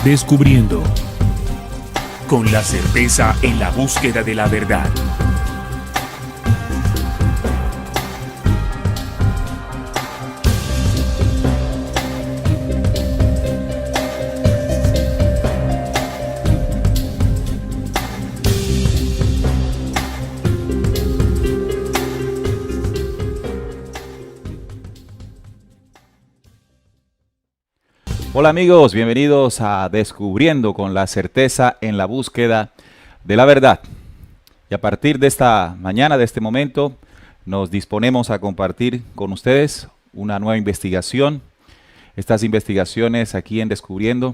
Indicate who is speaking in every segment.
Speaker 1: Descubriendo. Con la certeza en la búsqueda de la verdad.
Speaker 2: Hola amigos, bienvenidos a Descubriendo con la certeza en la búsqueda de la verdad. Y a partir de esta mañana, de este momento, nos disponemos a compartir con ustedes una nueva investigación. Estas investigaciones aquí en Descubriendo,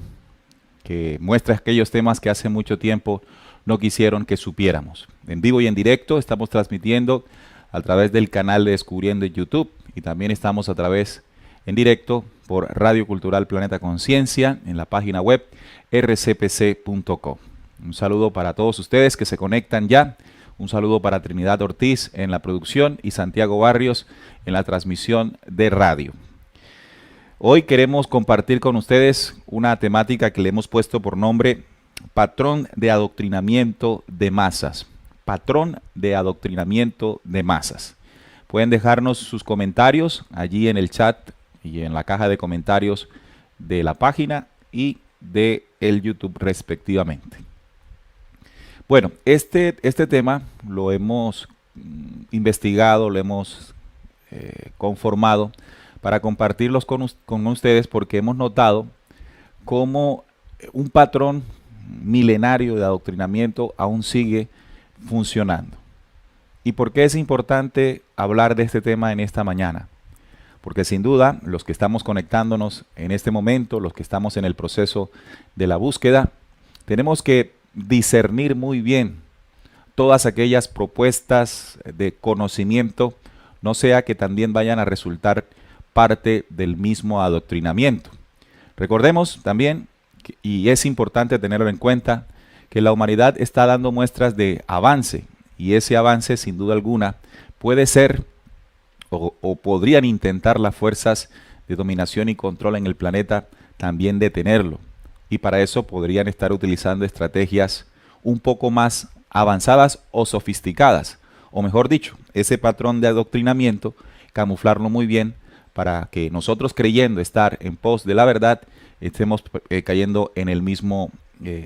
Speaker 2: que muestra aquellos temas que hace mucho tiempo no quisieron que supiéramos. En vivo y en directo estamos transmitiendo a través del canal de Descubriendo en YouTube y también estamos a través en directo por Radio Cultural Planeta Conciencia en la página web rcpc.co. Un saludo para todos ustedes que se conectan ya. Un saludo para Trinidad Ortiz en la producción y Santiago Barrios en la transmisión de radio. Hoy queremos compartir con ustedes una temática que le hemos puesto por nombre Patrón de adoctrinamiento de masas. Patrón de adoctrinamiento de masas. Pueden dejarnos sus comentarios allí en el chat y en la caja de comentarios de la página y de el YouTube respectivamente. Bueno, este tema lo hemos investigado, lo hemos conformado para compartirlos con ustedes porque hemos notado cómo un patrón milenario de adoctrinamiento aún sigue funcionando. ¿Y por qué es importante hablar de este tema en esta mañana? Porque sin duda, los que estamos conectándonos en este momento, los que estamos en el proceso de la búsqueda, tenemos que discernir muy bien todas aquellas propuestas de conocimiento, no sea que también vayan a resultar parte del mismo adoctrinamiento. Recordemos también, y es importante tenerlo en cuenta, que la humanidad está dando muestras de avance, y ese avance, sin duda alguna, puede ser o podrían intentar las fuerzas de dominación y control en el planeta también detenerlo. Y para eso podrían estar utilizando estrategias un poco más avanzadas o sofisticadas. O mejor dicho, ese patrón de adoctrinamiento, camuflarlo muy bien para que nosotros creyendo estar en pos de la verdad, estemos cayendo en el mismo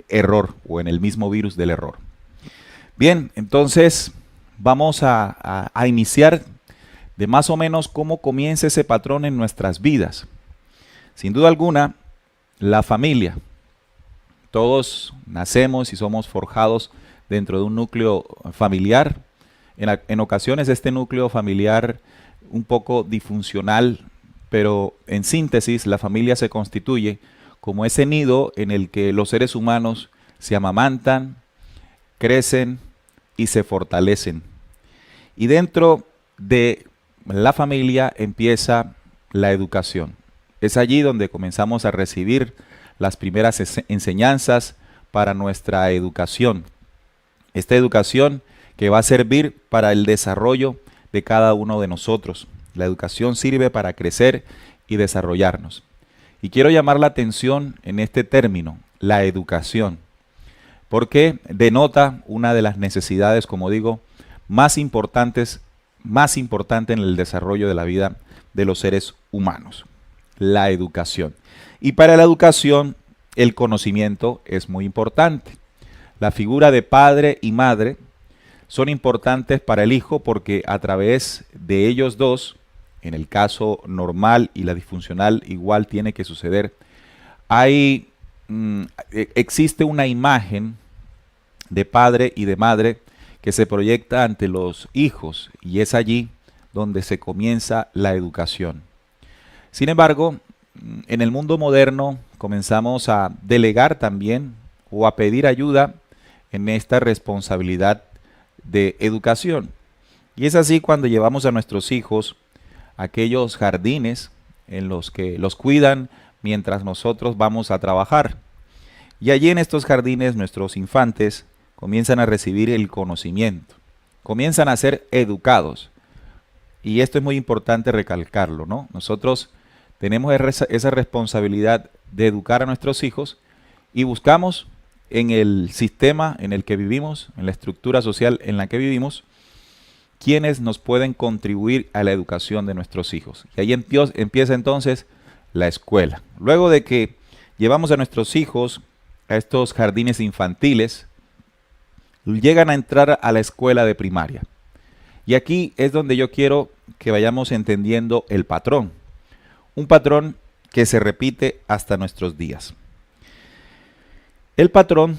Speaker 2: error o en el mismo virus del error. Bien, entonces vamos a iniciar de más o menos cómo comienza ese patrón en nuestras vidas. Sin duda alguna, la familia. Todos nacemos y somos forjados dentro de un núcleo familiar. En ocasiones este núcleo familiar un poco disfuncional, pero en síntesis la familia se constituye como ese nido en el que los seres humanos se amamantan, crecen y se fortalecen. Y dentro de la familia empieza la educación. Es allí donde comenzamos a recibir las primeras enseñanzas para nuestra educación. Esta educación que va a servir para el desarrollo de cada uno de nosotros. La educación sirve para crecer y desarrollarnos. Y quiero llamar la atención en este término, la educación, porque denota una de las necesidades, como digo, más importante en el desarrollo de la vida de los seres humanos, la educación. Y para la educación, el conocimiento es muy importante. La figura de padre y madre son importantes para el hijo porque a través de ellos dos, en el caso normal y la disfuncional igual tiene que suceder, existe una imagen de padre y de madre que se proyecta ante los hijos y es allí donde se comienza la educación. Sin embargo, en el mundo moderno comenzamos a delegar también o a pedir ayuda en esta responsabilidad de educación. Y es así cuando llevamos a nuestros hijos a aquellos jardines en los que los cuidan mientras nosotros vamos a trabajar. Y allí en estos jardines nuestros infantes comienzan a recibir el conocimiento, comienzan a ser educados. Y esto es muy importante recalcarlo, ¿no? Nosotros tenemos esa responsabilidad de educar a nuestros hijos y buscamos en el sistema en el que vivimos, en la estructura social en la que vivimos, quienes nos pueden contribuir a la educación de nuestros hijos. Y ahí empieza entonces la escuela. Luego de que llevamos a nuestros hijos a estos jardines infantiles, llegan a entrar a la escuela de primaria. Y aquí es donde yo quiero que vayamos entendiendo el patrón. Un patrón que se repite hasta nuestros días. El patrón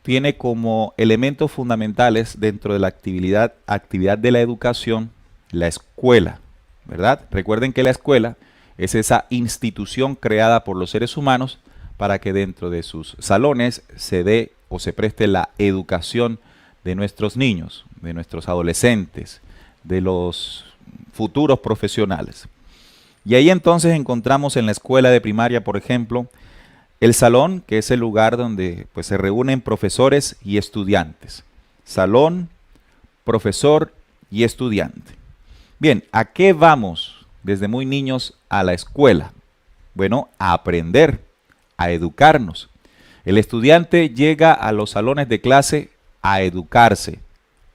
Speaker 2: tiene como elementos fundamentales dentro de la actividad de la educación, la escuela, ¿verdad? Recuerden que la escuela es esa institución creada por los seres humanos para que dentro de sus salones se dé o se preste la educación de nuestros niños, de nuestros adolescentes, de los futuros profesionales. Y ahí entonces encontramos en la escuela de primaria, por ejemplo, el salón, que es el lugar donde pues, se reúnen profesores y estudiantes. Salón, profesor y estudiante. Bien, ¿a qué vamos desde muy niños a la escuela? Bueno, a aprender, a educarnos. El estudiante llega a los salones de clase a educarse,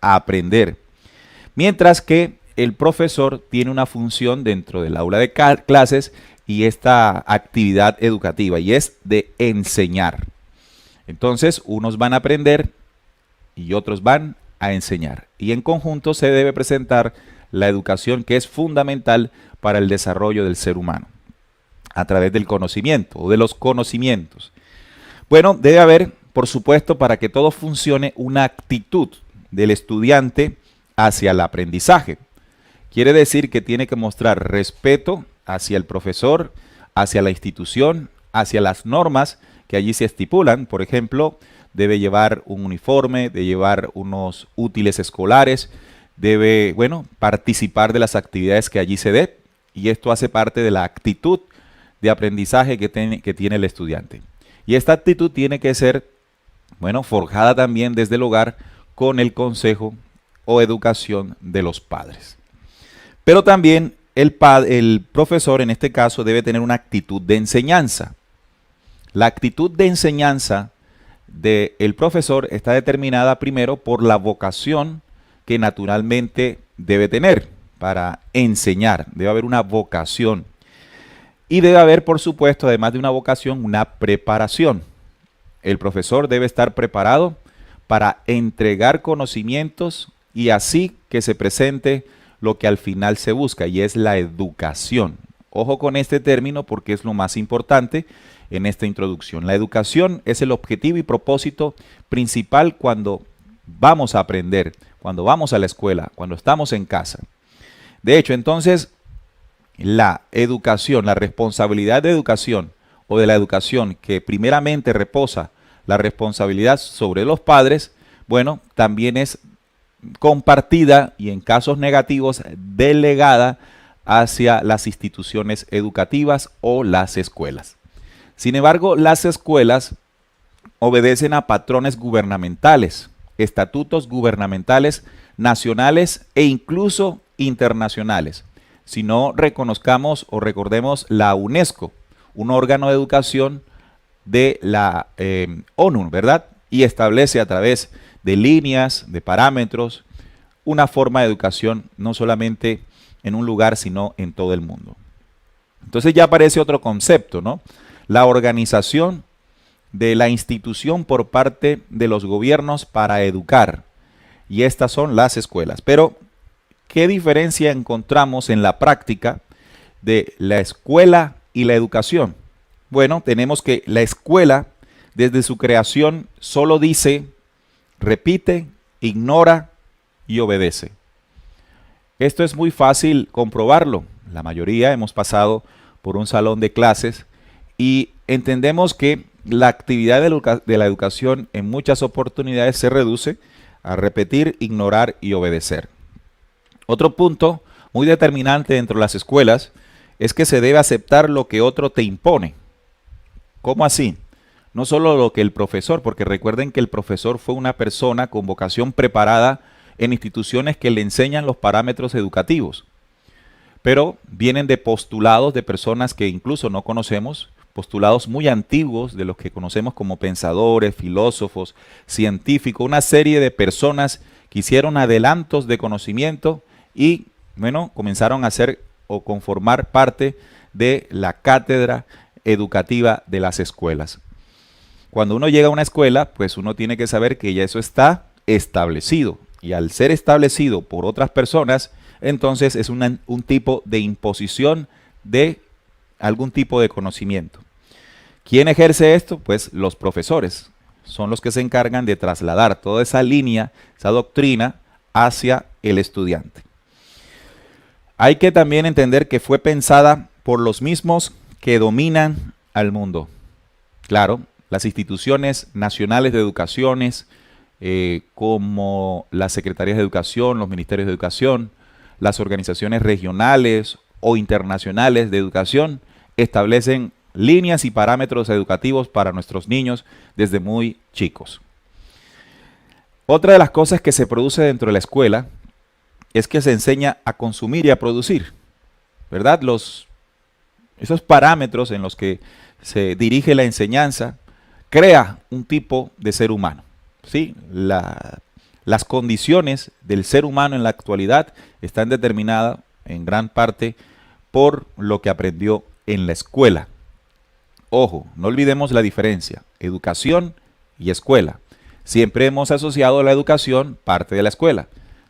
Speaker 2: a aprender. Mientras que el profesor tiene una función dentro del aula de clases y esta actividad educativa, y es de enseñar. Entonces, unos van a aprender y otros van a enseñar. Y en conjunto se debe presentar la educación, que es fundamental para el desarrollo del ser humano, a través del conocimiento o de los conocimientos. Bueno, debe haber, por supuesto, para que todo funcione, una actitud del estudiante hacia el aprendizaje. Quiere decir que tiene que mostrar respeto hacia el profesor, hacia la institución, hacia las normas que allí se estipulan. Por ejemplo, debe llevar un uniforme, debe llevar unos útiles escolares, debe, participar de las actividades que allí se dé, y esto hace parte de la actitud de aprendizaje que tiene el estudiante. Y esta actitud tiene que ser, forjada también desde el hogar con el consejo o educación de los padres. Pero también el profesor, en este caso, debe tener una actitud de enseñanza. La actitud de enseñanza del profesor está determinada primero por la vocación que naturalmente debe tener para enseñar. Debe haber una vocación. Y debe haber, por supuesto, además de una vocación, una preparación. El profesor debe estar preparado para entregar conocimientos y así que se presente lo que al final se busca, y es la educación. Ojo con este término porque es lo más importante en esta introducción. La educación es el objetivo y propósito principal cuando vamos a aprender, cuando vamos a la escuela, cuando estamos en casa. De hecho, entonces, la educación, la responsabilidad de educación o de la educación que primeramente reposa la responsabilidad sobre los padres, también es compartida y en casos negativos delegada hacia las instituciones educativas o las escuelas. Sin embargo, las escuelas obedecen a patrones gubernamentales, estatutos gubernamentales nacionales e incluso internacionales. Si no reconozcamos o recordemos la UNESCO, un órgano de educación de la ONU, ¿verdad? Y establece a través de líneas, de parámetros, una forma de educación no solamente en un lugar, sino en todo el mundo. Entonces ya aparece otro concepto, ¿no? La organización de la institución por parte de los gobiernos para educar. Y estas son las escuelas. Pero, ¿qué diferencia encontramos en la práctica de la escuela y la educación? Bueno, tenemos que la escuela, desde su creación, solo dice, repite, ignora y obedece. Esto es muy fácil comprobarlo. La mayoría hemos pasado por un salón de clases y entendemos que la actividad de la educación en muchas oportunidades se reduce a repetir, ignorar y obedecer. Otro punto muy determinante dentro de las escuelas es que se debe aceptar lo que otro te impone. ¿Cómo así? No solo lo que el profesor, porque recuerden que el profesor fue una persona con vocación preparada en instituciones que le enseñan los parámetros educativos, pero vienen de postulados de personas que incluso no conocemos, postulados muy antiguos de los que conocemos como pensadores, filósofos, científicos, una serie de personas que hicieron adelantos de conocimiento y, bueno, comenzaron a ser o conformar parte de la cátedra educativa de las escuelas. Cuando uno llega a una escuela, pues uno tiene que saber que ya eso está establecido. Y al ser establecido por otras personas, entonces es un tipo de imposición de algún tipo de conocimiento. ¿Quién ejerce esto? Pues los profesores. Son los que se encargan de trasladar toda esa línea, esa doctrina, hacia el estudiante. Hay que también entender que fue pensada por los mismos que dominan al mundo. Claro, las instituciones nacionales de educaciones, como las secretarías de educación, los ministerios de educación, las organizaciones regionales o internacionales de educación, establecen líneas y parámetros educativos para nuestros niños desde muy chicos. Otra de las cosas que se produce dentro de la escuela es que se enseña a consumir y a producir, ¿verdad? Esos parámetros en los que se dirige la enseñanza crea un tipo de ser humano, ¿sí? Las condiciones del ser humano en la actualidad están determinadas en gran parte por lo que aprendió en la escuela. Ojo, no olvidemos la diferencia, educación y escuela. Siempre hemos asociado la educación parte de la escuela.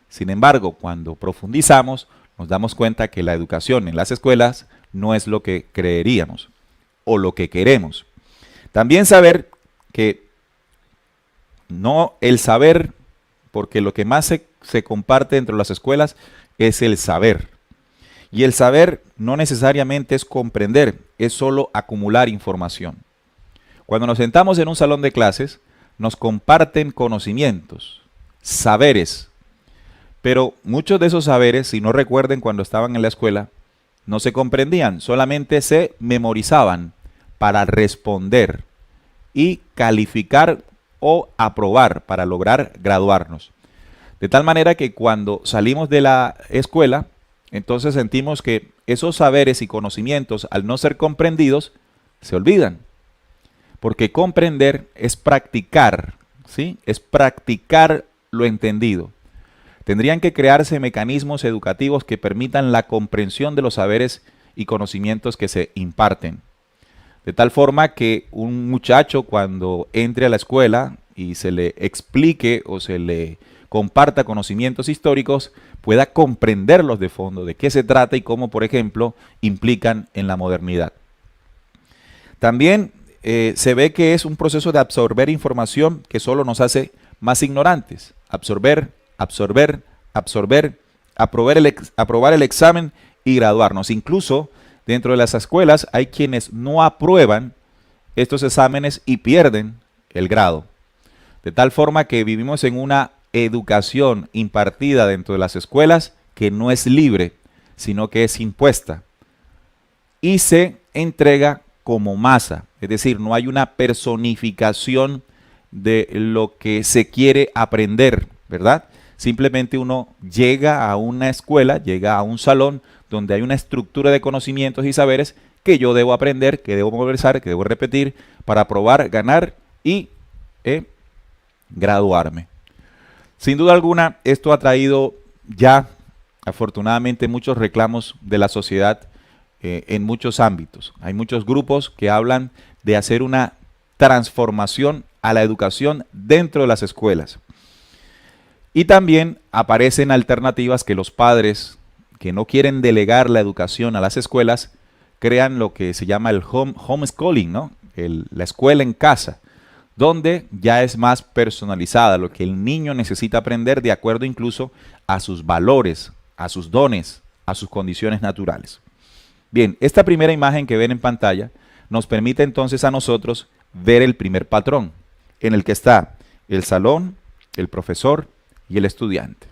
Speaker 2: Sin embargo, cuando profundizamos, nos damos cuenta que la educación en las escuelas no es lo que creeríamos o lo que queremos. También saber que no el saber, porque lo que más se comparte entre las escuelas es el saber. Y el saber no necesariamente es comprender, es solo acumular información. Cuando nos sentamos en un salón de clases, nos comparten conocimientos, saberes. Pero muchos de esos saberes, si no recuerden cuando estaban en la escuela, no se comprendían, solamente se memorizaban para responder y calificar o aprobar para lograr graduarnos. De tal manera que cuando salimos de la escuela, entonces sentimos que esos saberes y conocimientos, al no ser comprendidos, se olvidan. Porque comprender es practicar, ¿sí? Es practicar lo entendido. Tendrían que crearse mecanismos educativos que permitan la comprensión de los saberes y conocimientos que se imparten. De tal forma que un muchacho cuando entre a la escuela y se le explique o se le comparta conocimientos históricos, pueda comprenderlos de fondo, de qué se trata y cómo, por ejemplo, implican en la modernidad. También se ve que es un proceso de absorber información que solo nos hace más ignorantes. Absorber, absorber, absorber, aprobar el examen y graduarnos. Incluso dentro de las escuelas hay quienes no aprueban estos exámenes y pierden el grado. De tal forma que vivimos en una educación impartida dentro de las escuelas que no es libre, sino que es impuesta. Y se entrega como masa, es decir, no hay una personificación de lo que se quiere aprender, ¿verdad? Simplemente uno llega a una escuela, llega a un salón donde hay una estructura de conocimientos y saberes que yo debo aprender, que debo conversar, que debo repetir para aprobar, ganar y graduarme. Sin duda alguna, esto ha traído ya, afortunadamente, muchos reclamos de la sociedad en muchos ámbitos. Hay muchos grupos que hablan de hacer una transformación a la educación dentro de las escuelas. Y también aparecen alternativas que los padres que no quieren delegar la educación a las escuelas crean lo que se llama el homeschooling, ¿no? La escuela en casa, donde ya es más personalizada, lo que el niño necesita aprender de acuerdo incluso a sus valores, a sus dones, a sus condiciones naturales. Bien, esta primera imagen que ven en pantalla nos permite entonces a nosotros ver el primer patrón, en el que está el salón, el profesor y el estudiante.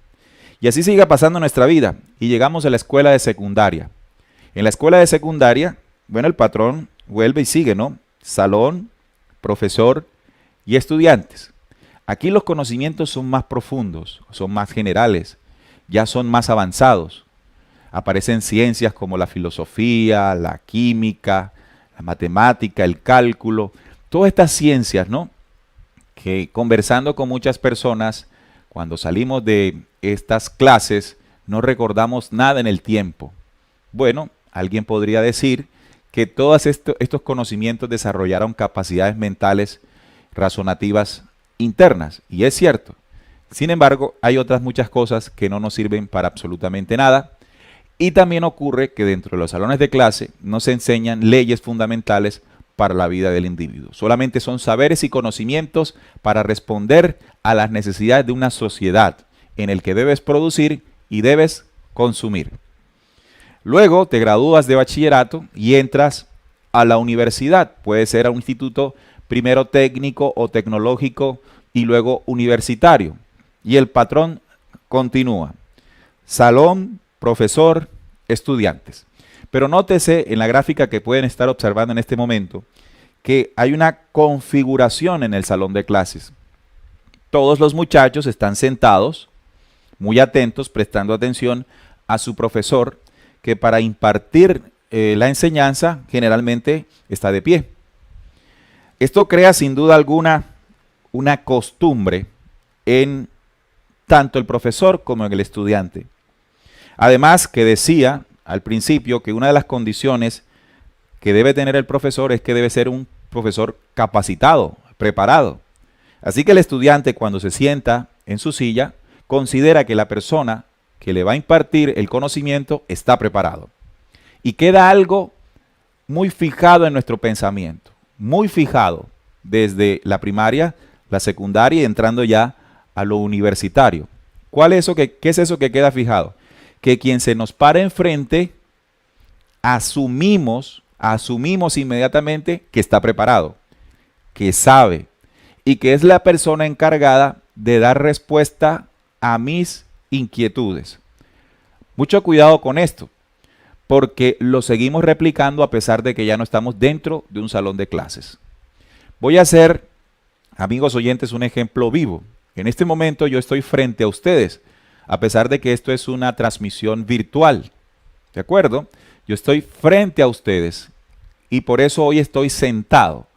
Speaker 2: Y así sigue pasando nuestra vida y llegamos a la escuela de secundaria. En la escuela de secundaria, bueno, el patrón vuelve y sigue, ¿no? Salón, profesor y estudiantes. Aquí los conocimientos son más profundos, son más generales, ya son más avanzados. Aparecen ciencias como la filosofía, la química, la matemática, el cálculo, todas estas ciencias, ¿no? Que conversando con muchas personas, cuando salimos de estas clases, no recordamos nada en el tiempo. Bueno, alguien podría decir que todos estos conocimientos desarrollaron capacidades mentales razonativas internas, y es cierto. Sin embargo, hay otras muchas cosas que no nos sirven para absolutamente nada, y también ocurre que dentro de los salones de clase no se enseñan leyes fundamentales para la vida del individuo. Solamente son saberes y conocimientos para responder a las necesidades de una sociedad en el que debes producir y debes consumir. Luego te gradúas de bachillerato y entras a la universidad. Puede ser a un instituto primero técnico o tecnológico y luego universitario. Y el patrón continúa. Salón, profesor, estudiantes. Pero nótese en la gráfica que pueden estar observando en este momento que hay una configuración en el salón de clases. Todos los muchachos están sentados, muy atentos, prestando atención a su profesor, que para impartir la enseñanza generalmente está de pie. Esto crea sin duda alguna una costumbre en tanto el profesor como en el estudiante. Además, que decía al principio que una de las condiciones que debe tener el profesor es que debe ser un profesor capacitado, preparado. Así que el estudiante, cuando se sienta en su silla, considera que la persona que le va a impartir el conocimiento está preparado. Y queda algo muy fijado en nuestro pensamiento, muy fijado desde la primaria, la secundaria y entrando ya a lo universitario. ¿Qué es eso que queda fijado? Que quien se nos para enfrente, asumimos inmediatamente que está preparado, que sabe y que es la persona encargada de dar respuesta a mis inquietudes. Mucho cuidado con esto, porque lo seguimos replicando a pesar de que ya no estamos dentro de un salón de clases. Voy a hacer, amigos oyentes, un ejemplo vivo. En este momento yo estoy frente a ustedes, a pesar de que esto es una transmisión virtual. ¿De acuerdo? Yo estoy frente a ustedes y por eso hoy estoy sentado.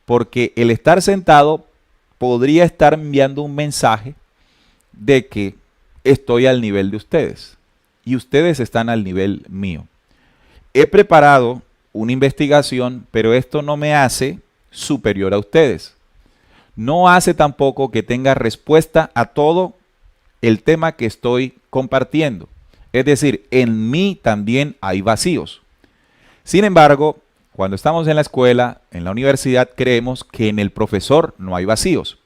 Speaker 2: Porque el estar sentado podría estar enviando un mensaje de que estoy al nivel de ustedes y ustedes están al nivel mío. He preparado una investigación, pero esto no me hace superior a ustedes. No hace tampoco que tenga respuesta a todo el tema que estoy compartiendo. Es decir, en mí también hay vacíos. Sin embargo, cuando estamos en la escuela, en la universidad, creemos que en el profesor no hay vacíos.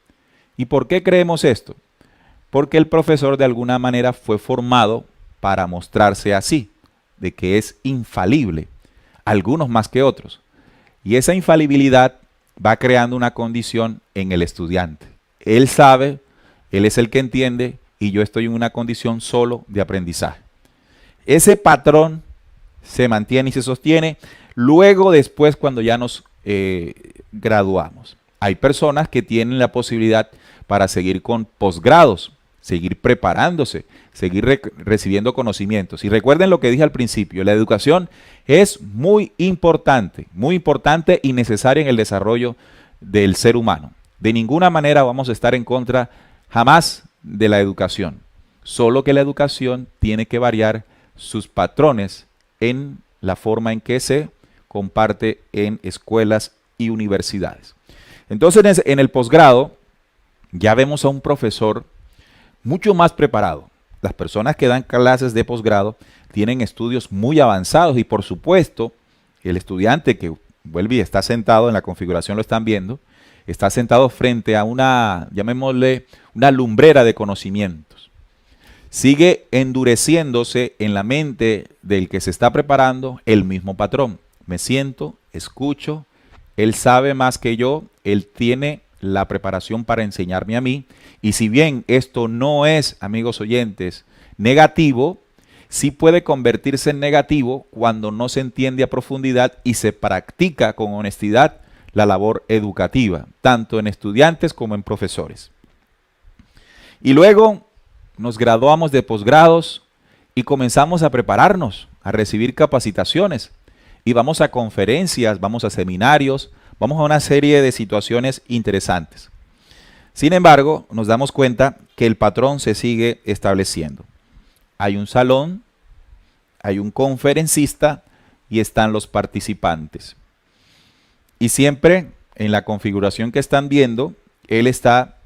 Speaker 2: ¿Y por qué creemos esto? Porque el profesor de alguna manera fue formado para mostrarse así, de que es infalible, algunos más que otros. Y esa infalibilidad va creando una condición en el estudiante. Él sabe, él es el que entiende y yo estoy en una condición solo de aprendizaje. Ese patrón se mantiene y se sostiene luego después cuando ya nos graduamos. Hay personas que tienen la posibilidad para seguir con posgrados, seguir preparándose, seguir recibiendo conocimientos. Y recuerden lo que dije al principio, la educación es muy importante y necesaria en el desarrollo del ser humano. De ninguna manera vamos a estar en contra jamás de la educación, solo que la educación tiene que variar sus patrones en la forma en que se comparte en escuelas y universidades. Entonces, en el posgrado ya vemos a un profesor mucho más preparado. Las personas que dan clases de posgrado tienen estudios muy avanzados y por supuesto el estudiante que vuelve y está sentado, en la configuración lo están viendo, está sentado frente a una, llamémosle, una lumbrera de conocimientos. Sigue endureciéndose en la mente del que se está preparando el mismo patrón. Me siento, escucho, él sabe más que yo, él tiene la preparación para enseñarme a mí. Y si bien esto no es, amigos oyentes, negativo, sí puede convertirse en negativo cuando no se entiende a profundidad y se practica con honestidad la labor educativa, tanto en estudiantes como en profesores. Y luego nos graduamos de posgrados y comenzamos a prepararnos, a recibir capacitaciones. y vamos a conferencias, vamos a seminarios, vamos a una serie de situaciones interesantes. Sin embargo, nos damos cuenta que el patrón se sigue estableciendo. Hay un salón, hay un conferencista y están los participantes. Y siempre en la configuración que están viendo, él está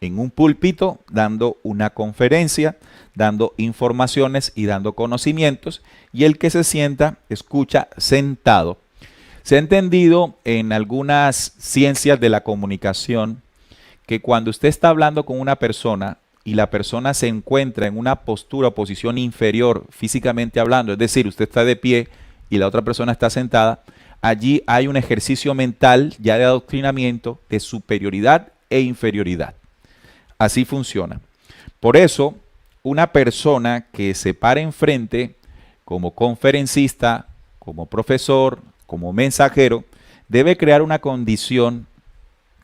Speaker 2: en un púlpito dando una conferencia, dando informaciones y dando conocimientos, y el que se sienta escucha sentado. Se ha entendido en algunas ciencias de la comunicación que cuando usted está hablando con una persona y la persona se encuentra en una postura o posición inferior físicamente hablando, es decir, usted está de pie y la otra persona está sentada, allí hay un ejercicio mental ya de adoctrinamiento de superioridad e inferioridad. Así funciona. Por eso, una persona que se para enfrente como conferencista, como profesor, como mensajero, debe crear una condición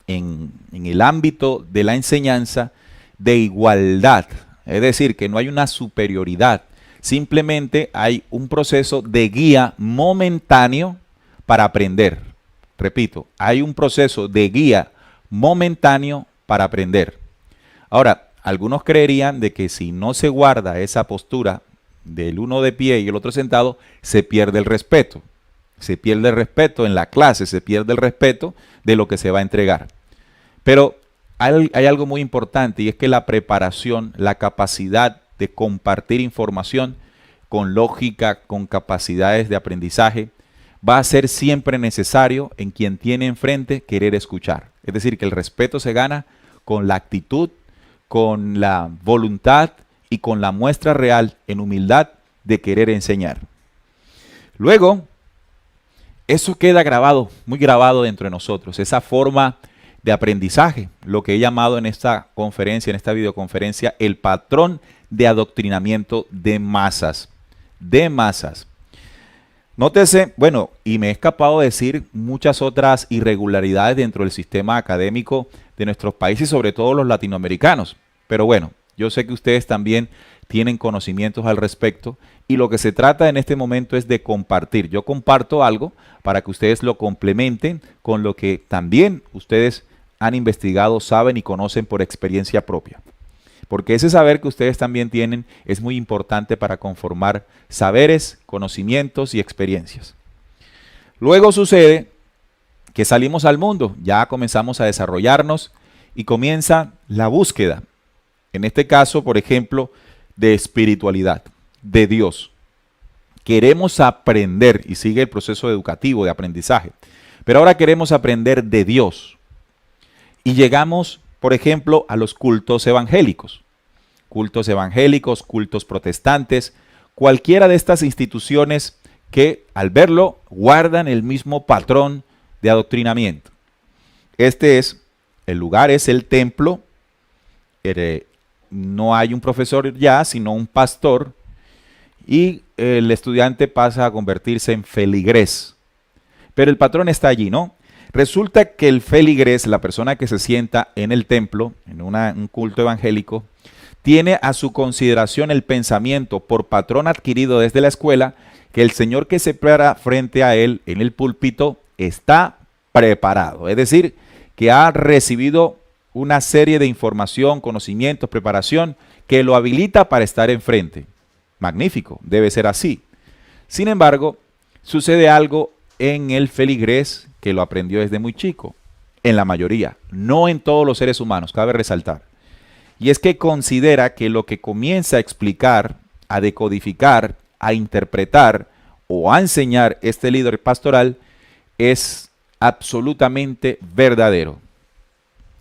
Speaker 2: en el ámbito de la enseñanza de igualdad. Es decir, que no hay una superioridad. Simplemente hay un proceso de guía momentáneo para aprender. Repito, hay un proceso de guía momentáneo para aprender. Ahora, algunos creerían de que si no se guarda esa postura del uno de pie y el otro sentado, se pierde el respeto. Se pierde el respeto en la clase, se pierde el respeto de lo que se va a entregar. Pero hay algo muy importante y es que la preparación, la capacidad de compartir información con lógica, con capacidades de aprendizaje, va a ser siempre necesario en quien tiene enfrente querer escuchar. Es decir, que el respeto se gana con la actitud, con la voluntad y con la muestra real en humildad de querer enseñar. Luego, eso queda grabado, muy grabado dentro de nosotros, esa forma de aprendizaje, lo que he llamado en esta conferencia, en esta videoconferencia, el patrón de adoctrinamiento de masas. De masas. Nótese, bueno, y me he escapado de decir muchas otras irregularidades dentro del sistema académico de nuestros países, sobre todo los latinoamericanos. Pero bueno, yo sé que ustedes también tienen conocimientos al respecto y lo que se trata en este momento es de compartir. Yo comparto algo para que ustedes lo complementen con lo que también ustedes han investigado, saben y conocen por experiencia propia. Porque ese saber que ustedes también tienen es muy importante para conformar saberes, conocimientos y experiencias. Luego sucede que salimos al mundo, ya comenzamos a desarrollarnos y comienza la búsqueda. En este caso, por ejemplo, de espiritualidad, de Dios. Queremos aprender y sigue el proceso educativo de aprendizaje. Pero ahora queremos aprender de Dios. Y llegamos, por ejemplo, a los cultos evangélicos. Cultos evangélicos, cultos protestantes, cualquiera de estas instituciones que al verlo guardan el mismo patrón de adoctrinamiento. El lugar es el templo, no hay un profesor ya, sino un pastor, y el estudiante pasa a convertirse en feligrés. Pero el patrón está allí, ¿no? Resulta que el feligrés, la persona que se sienta en el templo, en un culto evangélico, tiene a su consideración el pensamiento por patrón adquirido desde la escuela que el señor que se para frente a él en el púlpito está preparado. Es decir, que ha recibido una serie de información, conocimientos, preparación que lo habilita para estar enfrente. Magnífico, debe ser así. Sin embargo, sucede algo en el feligrés que lo aprendió desde muy chico, en la mayoría, no en todos los seres humanos, cabe resaltar. Y es que considera que lo que comienza a explicar, a decodificar, a interpretar o a enseñar este líder pastoral es absolutamente verdadero.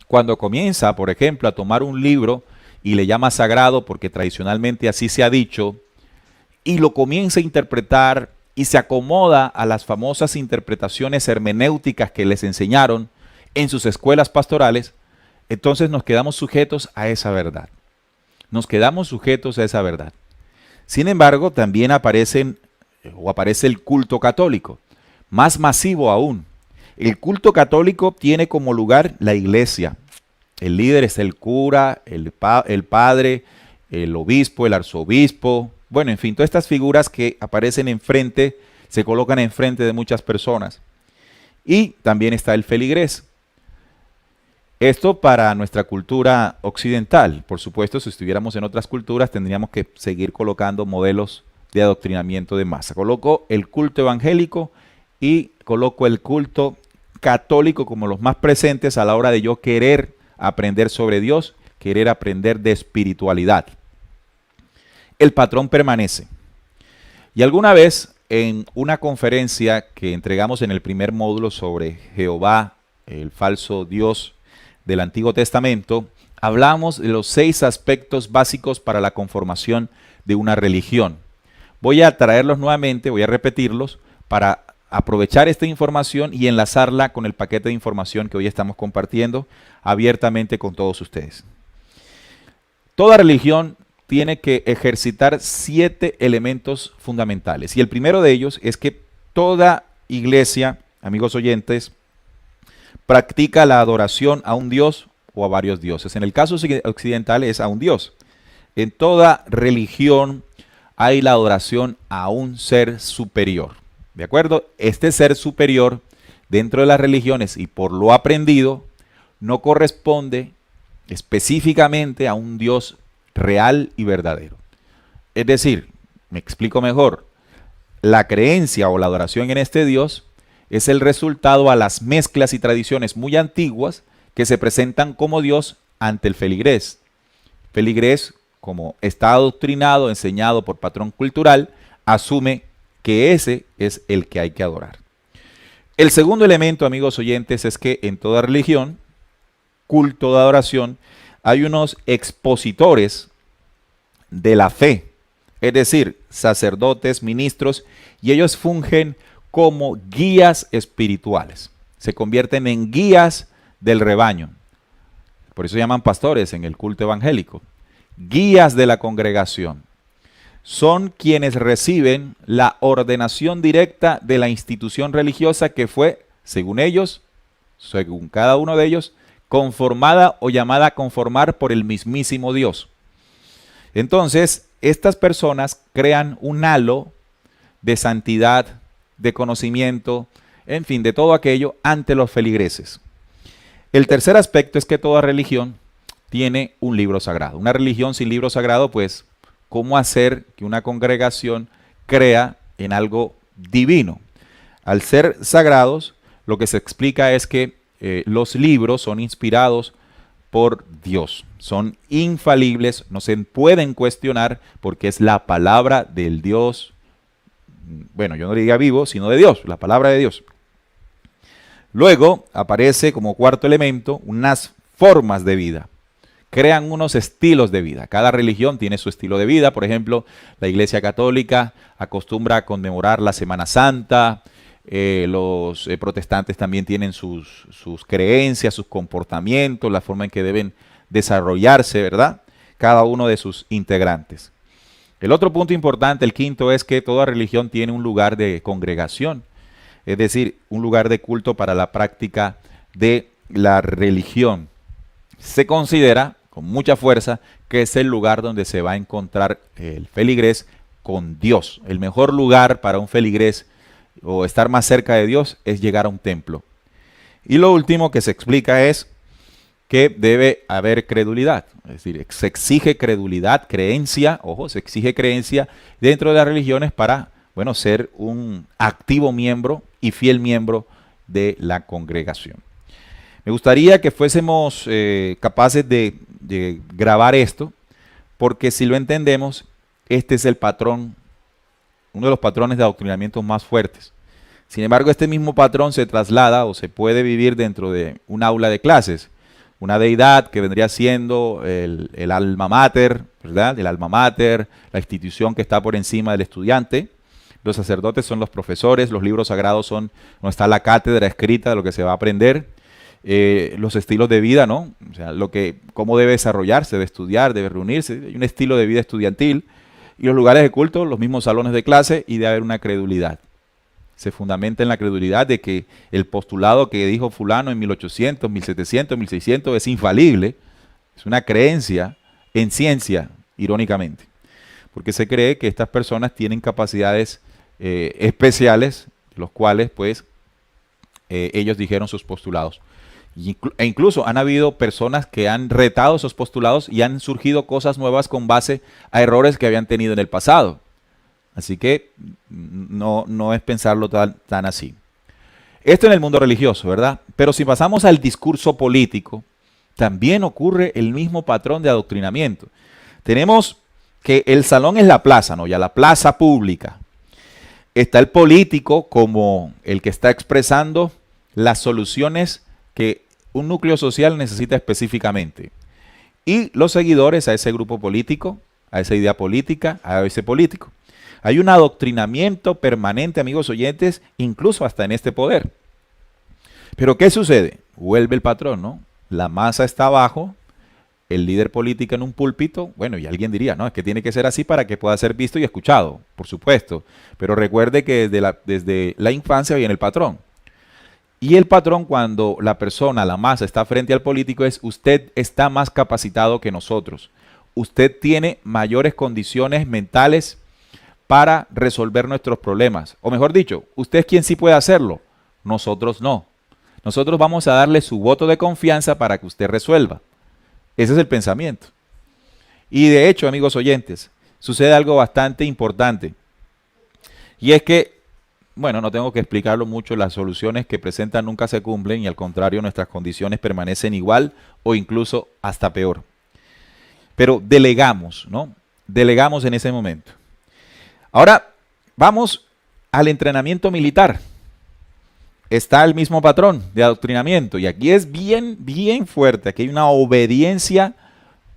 Speaker 2: Cuando comienza, por ejemplo, a tomar un libro y le llama sagrado porque tradicionalmente así se ha dicho, y lo comienza a interpretar y se acomoda a las famosas interpretaciones hermenéuticas que les enseñaron en sus escuelas pastorales, entonces nos quedamos sujetos a esa verdad. Nos quedamos sujetos a esa verdad. Sin embargo, también aparece el culto católico, más masivo aún. El culto católico tiene como lugar la iglesia. El líder es el cura, el padre, el obispo, el arzobispo. Bueno, en fin, todas estas figuras que aparecen enfrente se colocan enfrente de muchas personas. Y también está el feligrés. Esto para nuestra cultura occidental. Por supuesto, si estuviéramos en otras culturas, tendríamos que seguir colocando modelos de adoctrinamiento de masa. Coloco el culto evangélico y coloco el culto católico como los más presentes a la hora de yo querer aprender sobre Dios, querer aprender de espiritualidad. El patrón permanece. Y alguna vez en una conferencia que entregamos en el primer módulo sobre Jehová, el falso Dios del Antiguo Testamento, hablamos de los 6 aspectos básicos para la conformación de una religión. Voy a traerlos nuevamente, voy a repetirlos para aprovechar esta información y enlazarla con el paquete de información que hoy estamos compartiendo abiertamente con todos ustedes. Toda religión tiene que ejercitar 7 elementos fundamentales. Y el primero de ellos es que toda iglesia, amigos oyentes, practica la adoración a un Dios o a varios dioses. En el caso occidental es a un Dios. En toda religión hay la adoración a un ser superior. ¿De acuerdo? Este ser superior dentro de las religiones y por lo aprendido no corresponde específicamente a un Dios real y verdadero. Es decir, me explico mejor, la creencia o la adoración en este Dios es el resultado a las mezclas y tradiciones muy antiguas que se presentan como Dios ante el feligrés. Feligrés, como está adoctrinado, enseñado por patrón cultural, asume que ese es el que hay que adorar. El segundo elemento, amigos oyentes, es que en toda religión, culto de adoración, hay unos expositores de la fe, es decir, sacerdotes, ministros, y ellos fungen como guías espirituales. Se convierten en guías del rebaño. Por eso llaman pastores en el culto evangélico. Guías de la congregación. Son quienes reciben la ordenación directa de la institución religiosa que fue, según ellos, según cada uno de ellos, conformada o llamada a conformar por el mismísimo Dios. Entonces, estas personas crean un halo de santidad, de conocimiento, en fin, de todo aquello ante los feligreses. El tercer aspecto es que toda religión tiene un libro sagrado. Una religión sin libro sagrado, pues, ¿cómo hacer que una congregación crea en algo divino? Al ser sagrados, lo que se explica es que los libros son inspirados por Dios, son infalibles, no se pueden cuestionar porque es la palabra del Dios, bueno, yo no diría vivo, sino de Dios, la palabra de Dios. Luego aparece como cuarto elemento unas formas de vida. Crean unos estilos de vida. Cada religión tiene su estilo de vida. Por ejemplo, la Iglesia Católica acostumbra a conmemorar la Semana Santa. Los protestantes también tienen sus creencias, sus comportamientos, la forma en que deben desarrollarse, ¿verdad? Cada uno de sus integrantes. El otro punto importante, el quinto, es que toda religión tiene un lugar de congregación. Es decir, un lugar de culto para la práctica de la religión. Se considera con mucha fuerza que es el lugar donde se va a encontrar el feligrés con Dios. El mejor lugar para un feligrés o estar más cerca de Dios es llegar a un templo. Y lo último que se explica es que debe haber credulidad. Es decir, se exige credulidad, creencia, ojo, se exige creencia dentro de las religiones para, bueno, ser un activo miembro y fiel miembro de la congregación. Me gustaría que fuésemos capaces de grabar esto, porque si lo entendemos, este es el patrón, uno de los patrones de adoctrinamiento más fuertes. Sin embargo, este mismo patrón se traslada o se puede vivir dentro de un aula de clases. Una deidad que vendría siendo el alma mater, ¿verdad? El alma mater, la institución que está por encima del estudiante. Los sacerdotes son los profesores, los libros sagrados son donde está la cátedra escrita de lo que se va a aprender. Los estilos de vida, ¿no? O sea, cómo debe desarrollarse, debe estudiar, debe reunirse. Hay un estilo de vida estudiantil. Y los lugares de culto, los mismos salones de clase, y debe haber una credulidad. Se fundamenta en la credulidad de que el postulado que dijo fulano en 1800, 1700, 1600 es infalible. Es una creencia en ciencia, irónicamente. Porque se cree que estas personas tienen capacidades especiales, los cuales pues ellos dijeron sus postulados. E incluso han habido personas que han retado esos postulados y han surgido cosas nuevas con base a errores que habían tenido en el pasado. Así que no es pensarlo tan así. Esto en el mundo religioso, ¿verdad? Pero si pasamos al discurso político, también ocurre el mismo patrón de adoctrinamiento. Tenemos que el salón es la plaza, ¿no? Ya la plaza pública. Está el político como el que está expresando las soluciones que un núcleo social necesita específicamente. Y los seguidores a ese grupo político, a esa idea política, a ese político. Hay un adoctrinamiento permanente, amigos oyentes, incluso hasta en este poder. Pero ¿qué sucede? Vuelve el patrón, ¿no? La masa está abajo, el líder político en un púlpito, bueno, y alguien diría, no, es que tiene que ser así para que pueda ser visto y escuchado, por supuesto. Pero recuerde que desde la infancia viene el patrón. Y el patrón, cuando la persona, la masa, está frente al político, es: usted está más capacitado que nosotros. Usted tiene mayores condiciones mentales para resolver nuestros problemas. O mejor dicho, usted es quien sí puede hacerlo, nosotros no. Nosotros vamos a darle su voto de confianza para que usted resuelva. Ese es el pensamiento. Y de hecho, amigos oyentes, sucede algo bastante importante. Y es que, bueno, no tengo que explicarlo mucho, las soluciones que presentan nunca se cumplen y al contrario, nuestras condiciones permanecen igual o incluso hasta peor. Pero delegamos, ¿no? Delegamos en ese momento. Ahora, vamos al entrenamiento militar. Está el mismo patrón de adoctrinamiento y aquí es bien fuerte. Aquí hay una obediencia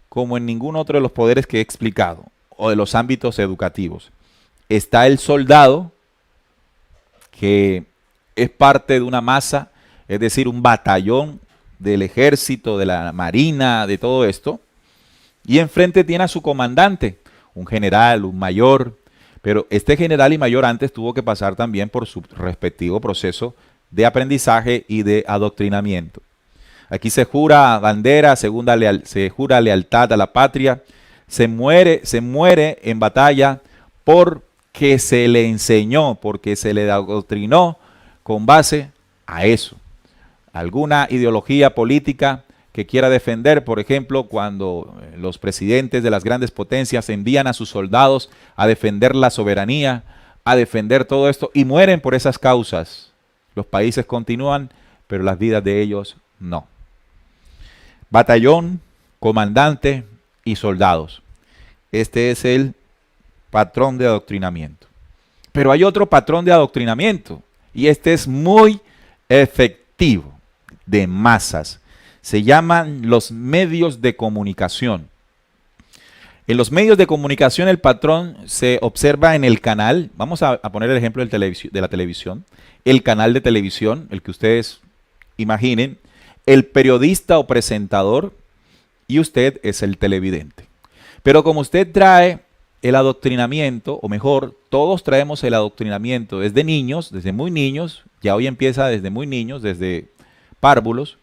Speaker 2: como en ningún otro de los poderes que he explicado o de los ámbitos educativos. Está el soldado, que es parte de una masa, es decir, un batallón del ejército, de la marina, de todo esto. Y enfrente tiene a su comandante, un general, un mayor. Pero este general y mayor antes tuvo que pasar también por su respectivo proceso de aprendizaje y de adoctrinamiento. Aquí se jura bandera, se jura lealtad a la patria, se muere en batalla porque se le enseñó, porque se le adoctrinó con base a eso. Alguna ideología política que quiera defender, por ejemplo, cuando los presidentes de las grandes potencias envían a sus soldados a defender la soberanía, a defender todo esto y mueren por esas causas. Los países continúan, pero las vidas de ellos no. Batallón, comandante y soldados. Este es el patrón de adoctrinamiento. Pero hay otro patrón de adoctrinamiento y este es muy efectivo, de masas. Se llaman los medios de comunicación. En los medios de comunicación el patrón se observa en el canal. Vamos a poner el ejemplo de la televisión. El canal de televisión, el que ustedes imaginen, el periodista o presentador y usted es el televidente. Pero como usted trae el adoctrinamiento, o mejor, todos traemos el adoctrinamiento desde niños, desde muy niños, ya hoy empieza desde muy niños, desde párvulos,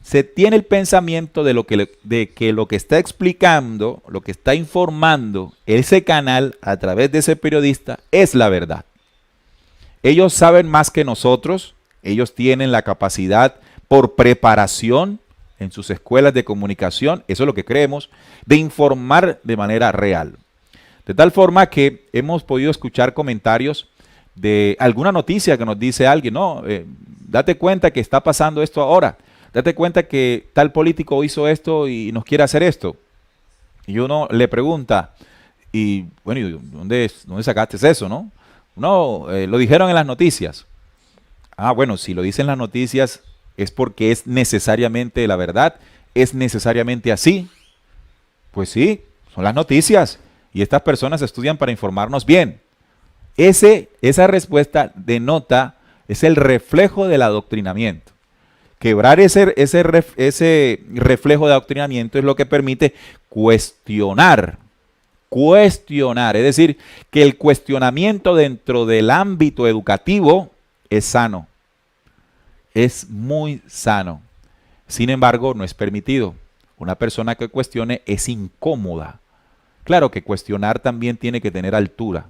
Speaker 2: se tiene el pensamiento de que lo que está explicando, lo que está informando ese canal a través de ese periodista es la verdad. Ellos saben más que nosotros, ellos tienen la capacidad por preparación en sus escuelas de comunicación, eso es lo que creemos, de informar de manera real. De tal forma que hemos podido escuchar comentarios de alguna noticia que nos dice alguien, no, date cuenta que está pasando esto ahora. Date cuenta que tal político hizo esto y nos quiere hacer esto. Y uno le pregunta, y bueno, ¿dónde sacaste eso, no? No, lo dijeron en las noticias. Ah, bueno, si lo dicen las noticias es porque es necesariamente la verdad, es necesariamente así. Pues sí, son las noticias y estas personas estudian para informarnos bien. Esa respuesta denota, es el reflejo del adoctrinamiento. Quebrar ese reflejo de adoctrinamiento es lo que permite cuestionar, es decir, que el cuestionamiento dentro del ámbito educativo es sano, es muy sano. Sin embargo, no es permitido. Una persona que cuestione es incómoda. Claro que cuestionar también tiene que tener altura.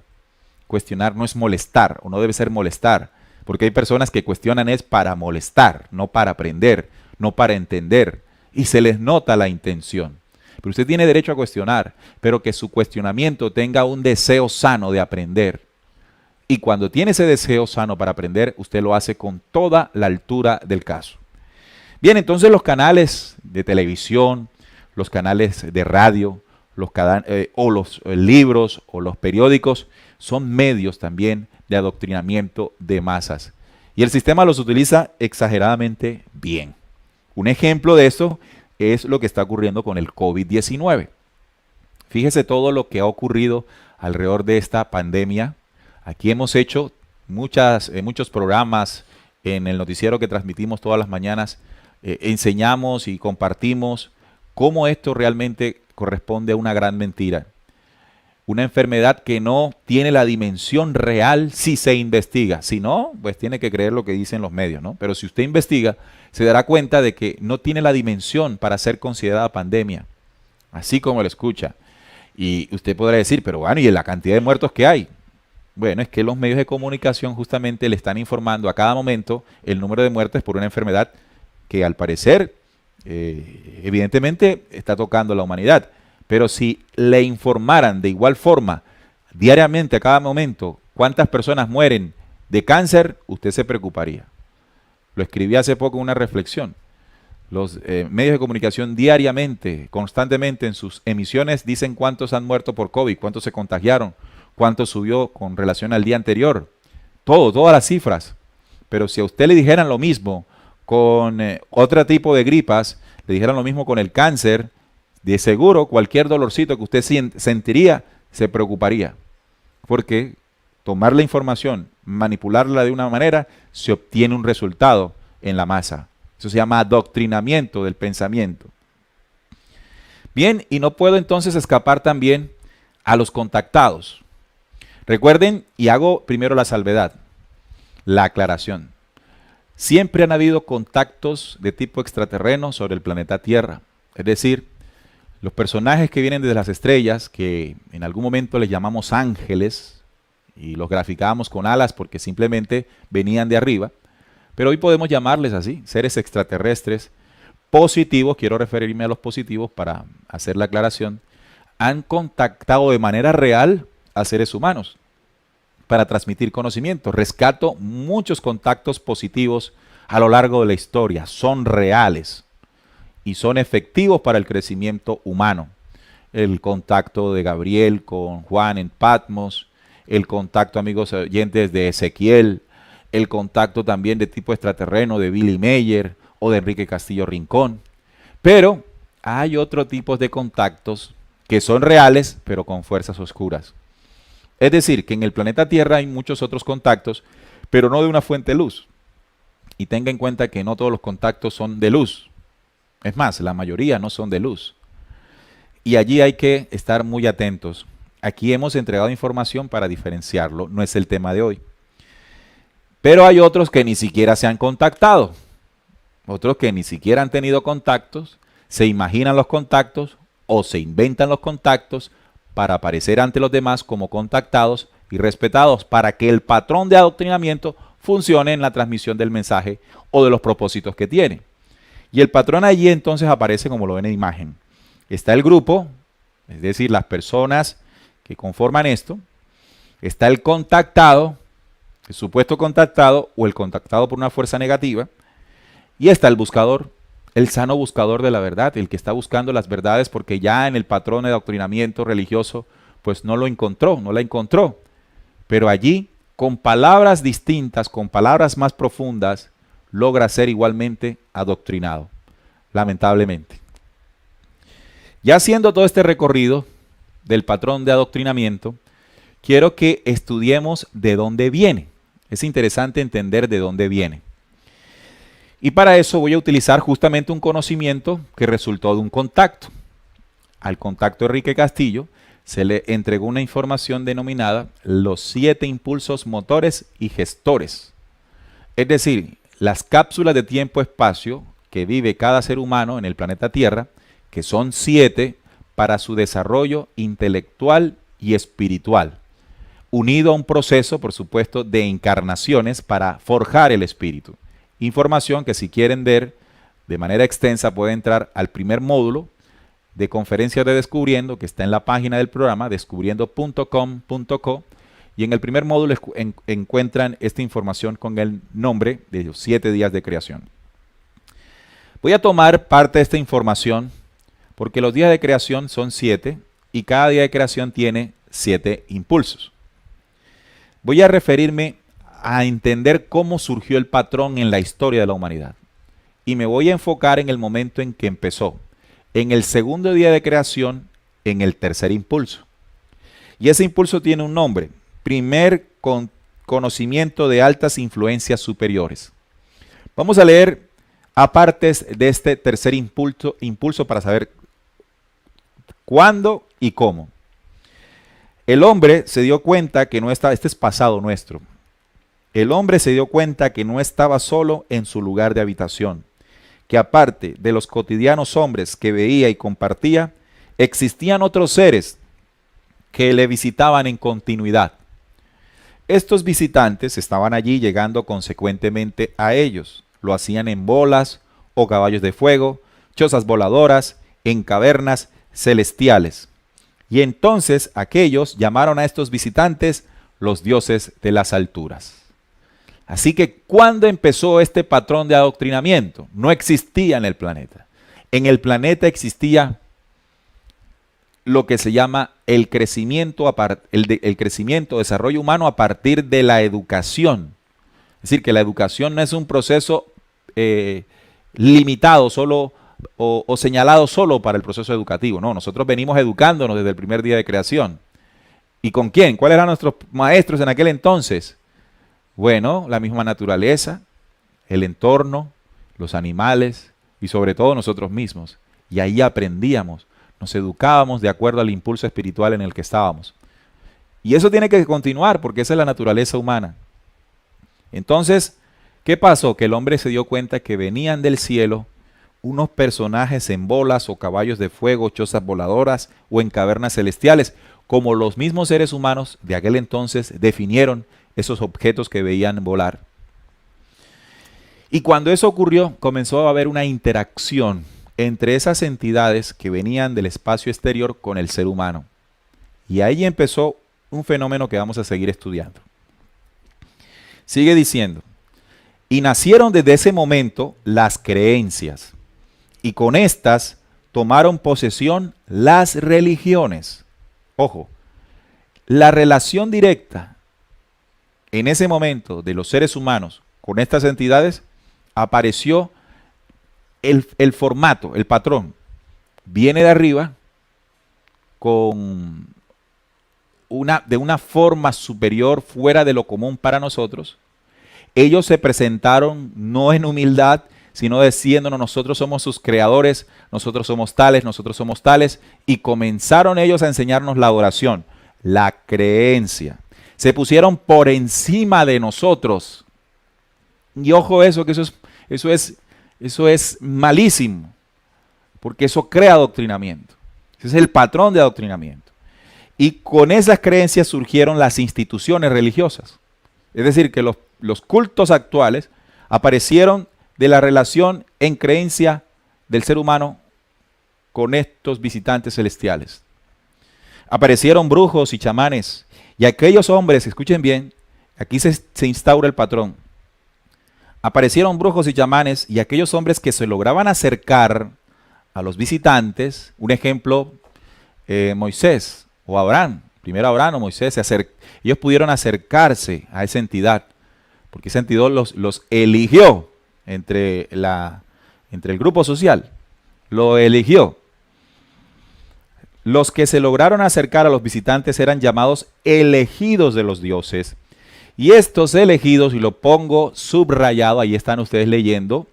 Speaker 2: cuestionar no es molestar, o no debe ser molestar, porque hay personas que cuestionan es para molestar, no para aprender, no para entender, y se les nota la intención. Pero usted tiene derecho a cuestionar, pero que su cuestionamiento tenga un deseo sano de aprender. Y cuando tiene ese deseo sano para aprender, usted lo hace con toda la altura del caso. Bien, entonces los canales de televisión, los canales de radio, los libros o los periódicos son medios también de adoctrinamiento de masas. Y el sistema los utiliza exageradamente bien. Un ejemplo de eso es lo que está ocurriendo con el COVID-19. Fíjese todo lo que ha ocurrido alrededor de esta pandemia. Aquí hemos hecho muchos programas en el noticiero que transmitimos todas las mañanas. Enseñamos y compartimos cómo esto realmente corresponde a una gran mentira. Una enfermedad que no tiene la dimensión real si se investiga. Si no, pues tiene que creer lo que dicen los medios, ¿no? Pero si usted investiga, se dará cuenta de que no tiene la dimensión para ser considerada pandemia. Así como lo escucha. Y usted podrá decir, pero bueno, ¿y en la cantidad de muertos que hay? Bueno, es que los medios de comunicación justamente le están informando a cada momento el número de muertes por una enfermedad que al parecer, evidentemente, está tocando a la humanidad. Pero si le informaran de igual forma, diariamente, a cada momento, cuántas personas mueren de cáncer, usted se preocuparía. Lo escribí hace poco en una reflexión. Los medios de comunicación diariamente, constantemente en sus emisiones, dicen cuántos han muerto por COVID, cuántos se contagiaron, cuánto subió con relación al día anterior. Todas las cifras. Pero si a usted le dijeran lo mismo con otro tipo de gripas, le dijeran lo mismo con el cáncer, de seguro cualquier dolorcito que usted sentiría, se preocuparía. Porque tomar la información, manipularla de una manera, se obtiene un resultado en la masa. Eso se llama adoctrinamiento del pensamiento. Bien, y no puedo entonces escapar también a los contactados. Recuerden, y hago primero la salvedad, la aclaración. Siempre han habido contactos de tipo extraterreno sobre el planeta Tierra. Es decir, los personajes que vienen desde las estrellas, que en algún momento les llamamos ángeles, y los graficábamos con alas porque simplemente venían de arriba, pero hoy podemos llamarles así, seres extraterrestres, positivos, quiero referirme a los positivos para hacer la aclaración, han contactado de manera real a seres humanos para transmitir conocimiento. Rescato muchos contactos positivos a lo largo de la historia, son reales y son efectivos para el crecimiento humano. El contacto de Gabriel con Juan en Patmos, el contacto, amigos oyentes, de Ezequiel, el contacto también de tipo extraterreno de Billy Meyer o de Enrique Castillo Rincón. Pero hay otro tipo de contactos que son reales, pero con fuerzas oscuras. Es decir, que en el planeta Tierra hay muchos otros contactos, pero no de una fuente de luz. Y tenga en cuenta que no todos los contactos son de luz. Es más, la mayoría no son de luz. Y allí hay que estar muy atentos. Aquí hemos entregado información para diferenciarlo, no es el tema de hoy. Pero hay otros que ni siquiera se han contactado. Otros que ni siquiera han tenido contactos, se imaginan los contactos o se inventan los contactos para aparecer ante los demás como contactados y respetados para que el patrón de adoctrinamiento funcione en la transmisión del mensaje o de los propósitos que tiene. Y el patrón allí entonces aparece como lo ven en imagen. Está el grupo, es decir, las personas que conforman esto. Está el contactado, el supuesto contactado o el contactado por una fuerza negativa. Y está el buscador, el sano buscador de la verdad, el que está buscando las verdades porque ya en el patrón de adoctrinamiento religioso pues no lo encontró, no la encontró. Pero allí, con palabras distintas, con palabras más profundas, logra ser igualmente adoctrinado, lamentablemente. Ya haciendo todo este recorrido del patrón de adoctrinamiento, quiero que estudiemos de dónde viene. Es interesante entender de dónde viene. Y para eso voy a utilizar justamente un conocimiento que resultó de un contacto. Al contacto de Enrique Castillo se le entregó una información denominada los 7 impulsos motores y gestores. Es decir, las cápsulas de tiempo-espacio que vive cada ser humano en el planeta Tierra, que son 7 para su desarrollo intelectual y espiritual. unido a un proceso, por supuesto, de encarnaciones para forjar el espíritu. Información que si quieren ver de manera extensa pueden entrar al primer módulo de conferencias de Descubriendo, que está en la página del programa, descubriendo.com.co, y en el primer módulo encuentran esta información con el nombre de los 7 días de creación. Voy a tomar parte de esta información porque los días de creación son 7 y cada día de creación tiene 7 impulsos. Voy a referirme a entender cómo surgió el patrón en la historia de la humanidad. Y me voy a enfocar en el momento en que empezó, en el segundo día de creación, en el tercer impulso. Y ese impulso tiene un nombre: primer conocimiento de altas influencias superiores. Vamos a leer apartes de este tercer impulso para saber cuándo y cómo. El hombre se dio cuenta que no estaba, este es pasado nuestro. El hombre se dio cuenta que no estaba solo en su lugar de habitación, que aparte de los cotidianos hombres que veía y compartía, existían otros seres que le visitaban en continuidad. Estos visitantes estaban allí llegando consecuentemente a ellos. Lo hacían en bolas o caballos de fuego, chozas voladoras, en cavernas celestiales. Y entonces aquellos llamaron a estos visitantes los dioses de las alturas. Así que, ¿cuándo empezó este patrón de adoctrinamiento? No existía en el planeta. En el planeta existía lo que se llama el crecimiento, desarrollo humano a partir de la educación. Es decir, que la educación no es un proceso limitado solo o señalado solo para el proceso educativo. No, nosotros venimos educándonos desde el primer día de creación. ¿Y con quién? ¿Cuáles eran nuestros maestros en aquel entonces? Bueno, la misma naturaleza, el entorno, los animales y sobre todo nosotros mismos. Y ahí aprendíamos, nos educábamos de acuerdo al impulso espiritual en el que estábamos. Y eso tiene que continuar porque esa es la naturaleza humana. Entonces, ¿qué pasó? Que el hombre se dio cuenta que venían del cielo unos personajes en bolas o caballos de fuego, chozas voladoras o en cavernas celestiales, como los mismos seres humanos de aquel entonces definieron esos objetos que veían volar. Y cuando eso ocurrió, comenzó a haber una interacción entre esas entidades que venían del espacio exterior con el ser humano. Y ahí empezó un fenómeno que vamos a seguir estudiando. Sigue diciendo, y nacieron desde ese momento las creencias, y con estas tomaron posesión las religiones. Ojo, la relación directa en ese momento de los seres humanos con estas entidades apareció el formato, el patrón. Viene de arriba de una forma superior, fuera de lo común para nosotros. Ellos se presentaron no en humildad, sino diciéndonos: nosotros somos sus creadores, nosotros somos tales, y comenzaron ellos a enseñarnos la adoración, la creencia. Se pusieron por encima de nosotros. Y ojo eso, que eso es malísimo, porque eso crea adoctrinamiento. Ese es el patrón de adoctrinamiento. Y con esas creencias surgieron las instituciones religiosas. Es decir, que los cultos actuales aparecieron de la relación en creencia del ser humano con estos visitantes celestiales. Aparecieron brujos y chamanes, y aquellos hombres, escuchen bien, aquí se instaura el patrón. Aparecieron brujos y chamanes y aquellos hombres que se lograban acercar a los visitantes. Un ejemplo, Moisés o Abraham. Primero Abraham o Moisés, ellos pudieron acercarse a esa entidad, porque esa entidad los eligió entre el grupo social. Lo eligió. Los que se lograron acercar a los visitantes eran llamados elegidos de los dioses. Y estos elegidos, y lo pongo subrayado, ahí están ustedes leyendo,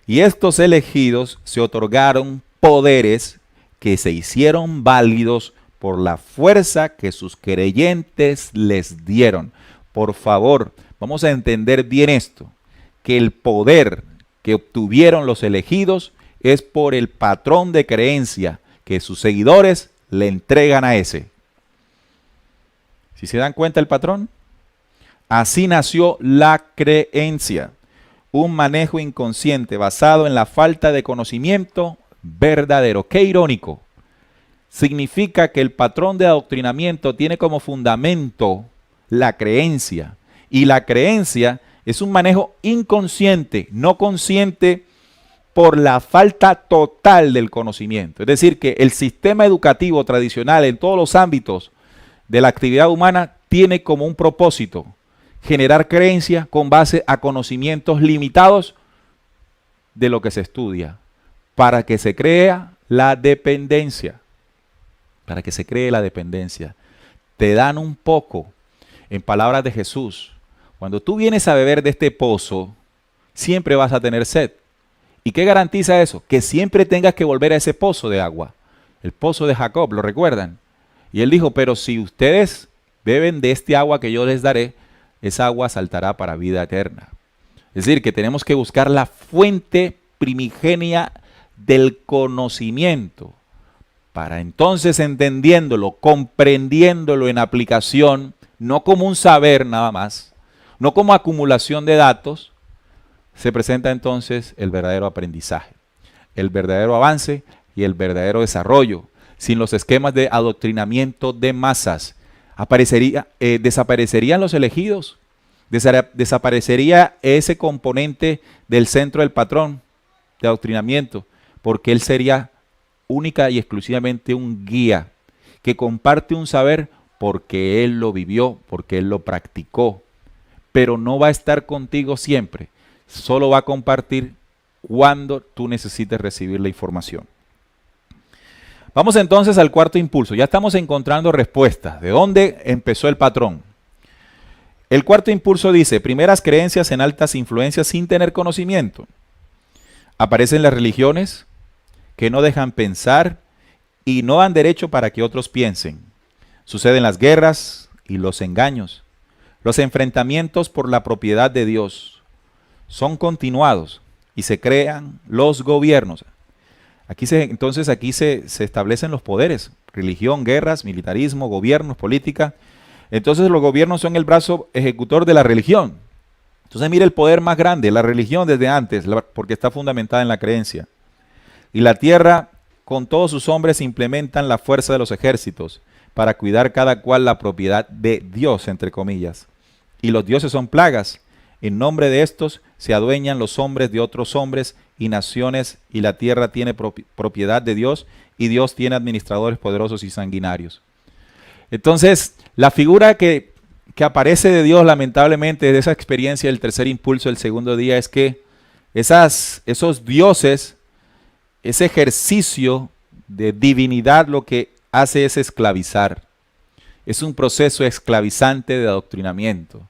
Speaker 2: y estos elegidos se otorgaron poderes que se hicieron válidos por la fuerza que sus creyentes les dieron. Por favor, vamos a entender bien esto, que el poder que obtuvieron los elegidos es por el patrón de creencia que sus seguidores le entregan a ese. Si se dan cuenta el patrón, así nació la creencia, un manejo inconsciente basado en la falta de conocimiento verdadero. Qué irónico. Significa que el patrón de adoctrinamiento tiene como fundamento la creencia. Y la creencia es un manejo inconsciente, no consciente por la falta total del conocimiento. Es decir, que el sistema educativo tradicional en todos los ámbitos de la actividad humana tiene como un propósito generar creencia con base a conocimientos limitados de lo que se estudia, para que se crea la dependencia. Para que se cree la dependencia. Te dan un poco, en palabras de Jesús. Cuando tú vienes a beber de este pozo, siempre vas a tener sed. ¿Y qué garantiza eso? Que siempre tengas que volver a ese pozo de agua. El pozo de Jacob, ¿lo recuerdan? Y él dijo, pero si ustedes beben de este agua que yo les daré, esa agua saltará para vida eterna. Es decir, que tenemos que buscar la fuente primigenia del conocimiento, para entonces entendiéndolo, comprendiéndolo en aplicación, no como un saber nada más, no como acumulación de datos, se presenta entonces el verdadero aprendizaje, el verdadero avance y el verdadero desarrollo, sin los esquemas de adoctrinamiento de masas. Desaparecerían los elegidos, desaparecería ese componente del centro del patrón de adoctrinamiento, porque él sería única y exclusivamente un guía que comparte un saber porque él lo vivió, porque él lo practicó, pero no va a estar contigo siempre, solo va a compartir cuando tú necesites recibir la información. Vamos entonces al cuarto impulso. Ya estamos encontrando respuestas. ¿De dónde empezó el patrón? El cuarto impulso dice, primeras creencias en altas influencias sin tener conocimiento. Aparecen las religiones que no dejan pensar y no dan derecho para que otros piensen. Suceden las guerras y los engaños. Los enfrentamientos por la propiedad de Dios son continuados y se crean los gobiernos. Entonces aquí se establecen los poderes, religión, guerras, militarismo, gobiernos, política. Entonces los gobiernos son el brazo ejecutor de la religión. Entonces mire el poder más grande, la religión desde antes, porque está fundamentada en la creencia. Y la tierra con todos sus hombres implementan la fuerza de los ejércitos para cuidar cada cual la propiedad de Dios, entre comillas. Y los dioses son plagas. En nombre de estos se adueñan los hombres de otros hombres y naciones, y la tierra tiene propiedad de Dios, y Dios tiene administradores poderosos y sanguinarios. Entonces, la figura que aparece de Dios, lamentablemente, de esa experiencia del tercer impulso del segundo día, es que esos dioses, ese ejercicio de divinidad, lo que hace es esclavizar. Es un proceso esclavizante de adoctrinamiento.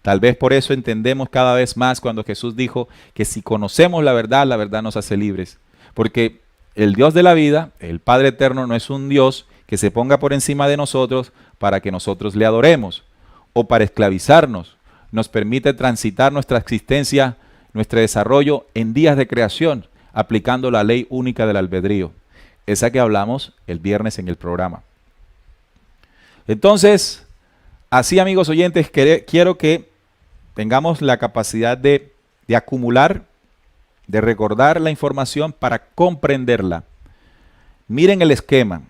Speaker 2: Tal vez por eso entendemos cada vez más cuando Jesús dijo que si conocemos la verdad nos hace libres. Porque el Dios de la vida, el Padre Eterno, no es un Dios que se ponga por encima de nosotros para que nosotros le adoremos o para esclavizarnos. Nos permite transitar nuestra existencia, nuestro desarrollo en días de creación, aplicando la ley única del albedrío, esa que hablamos el viernes en el programa. Entonces, así, amigos oyentes, quiero que tengamos la capacidad de acumular, de recordar la información para comprenderla. Miren el esquema.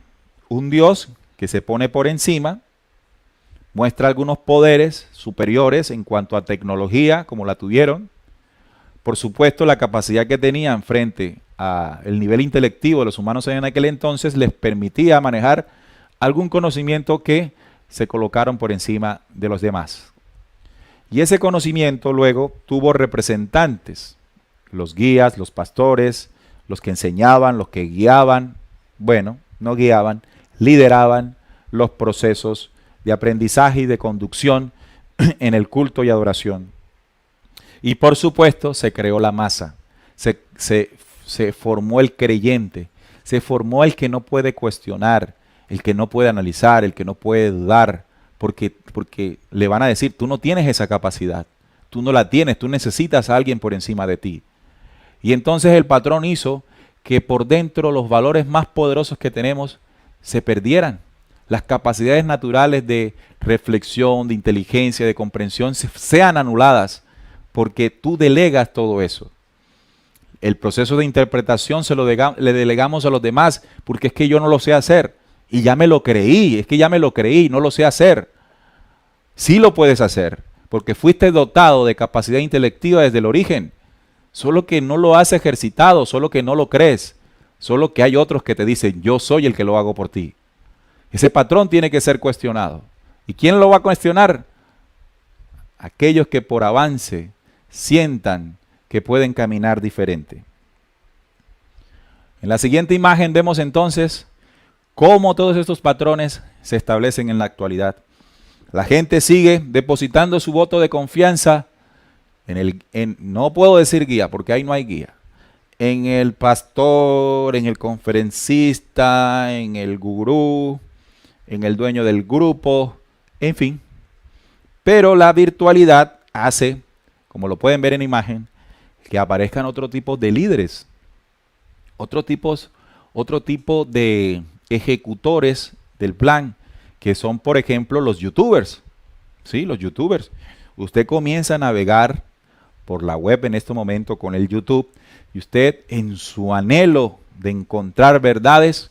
Speaker 2: Un Dios que se pone por encima, muestra algunos poderes superiores en cuanto a tecnología, como la tuvieron. Por supuesto, la capacidad que tenían frente al nivel intelectivo de los humanos en aquel entonces les permitía manejar algún conocimiento que se colocaron por encima de los demás. Y ese conocimiento luego tuvo representantes, los guías, los pastores, los que enseñaban, los que guiaban, bueno, no guiaban, lideraban los procesos de aprendizaje y de conducción en el culto y adoración. Y por supuesto se creó la masa, se formó el creyente, se formó el que no puede cuestionar, el que no puede analizar, el que no puede dudar, porque le van a decir, tú no tienes esa capacidad, tú no la tienes, tú necesitas a alguien por encima de ti. Y entonces el patrón hizo que por dentro los valores más poderosos que tenemos se perdieran. las capacidades naturales de reflexión, de inteligencia, de comprensión sean anuladas porque tú delegas todo eso. El proceso de interpretación le delegamos a los demás porque es que yo no lo sé hacer y ya me lo creí, es que ya me lo creí, no lo sé hacer. Sí lo puedes hacer porque fuiste dotado de capacidad intelectiva desde el origen, solo que no lo has ejercitado, solo que no lo crees, solo que hay otros que te dicen yo soy el que lo hago por ti. Ese patrón tiene que ser cuestionado. ¿Y quién lo va a cuestionar? Aquellos que por avance sientan que pueden caminar diferente. En la siguiente imagen vemos entonces cómo todos estos patrones se establecen en la actualidad. La gente sigue depositando su voto de confianza no puedo decir guía porque ahí no hay guía, en el pastor, en el conferencista, en el gurú, en el dueño del grupo, en fin. Pero la virtualidad hace, como lo pueden ver en imagen, que aparezcan otro tipo de líderes, otro tipo de ejecutores del plan, que son, por ejemplo, los youtubers. Sí, los youtubers. Usted comienza a navegar por la web en este momento con el YouTube y usted en su anhelo de encontrar verdades,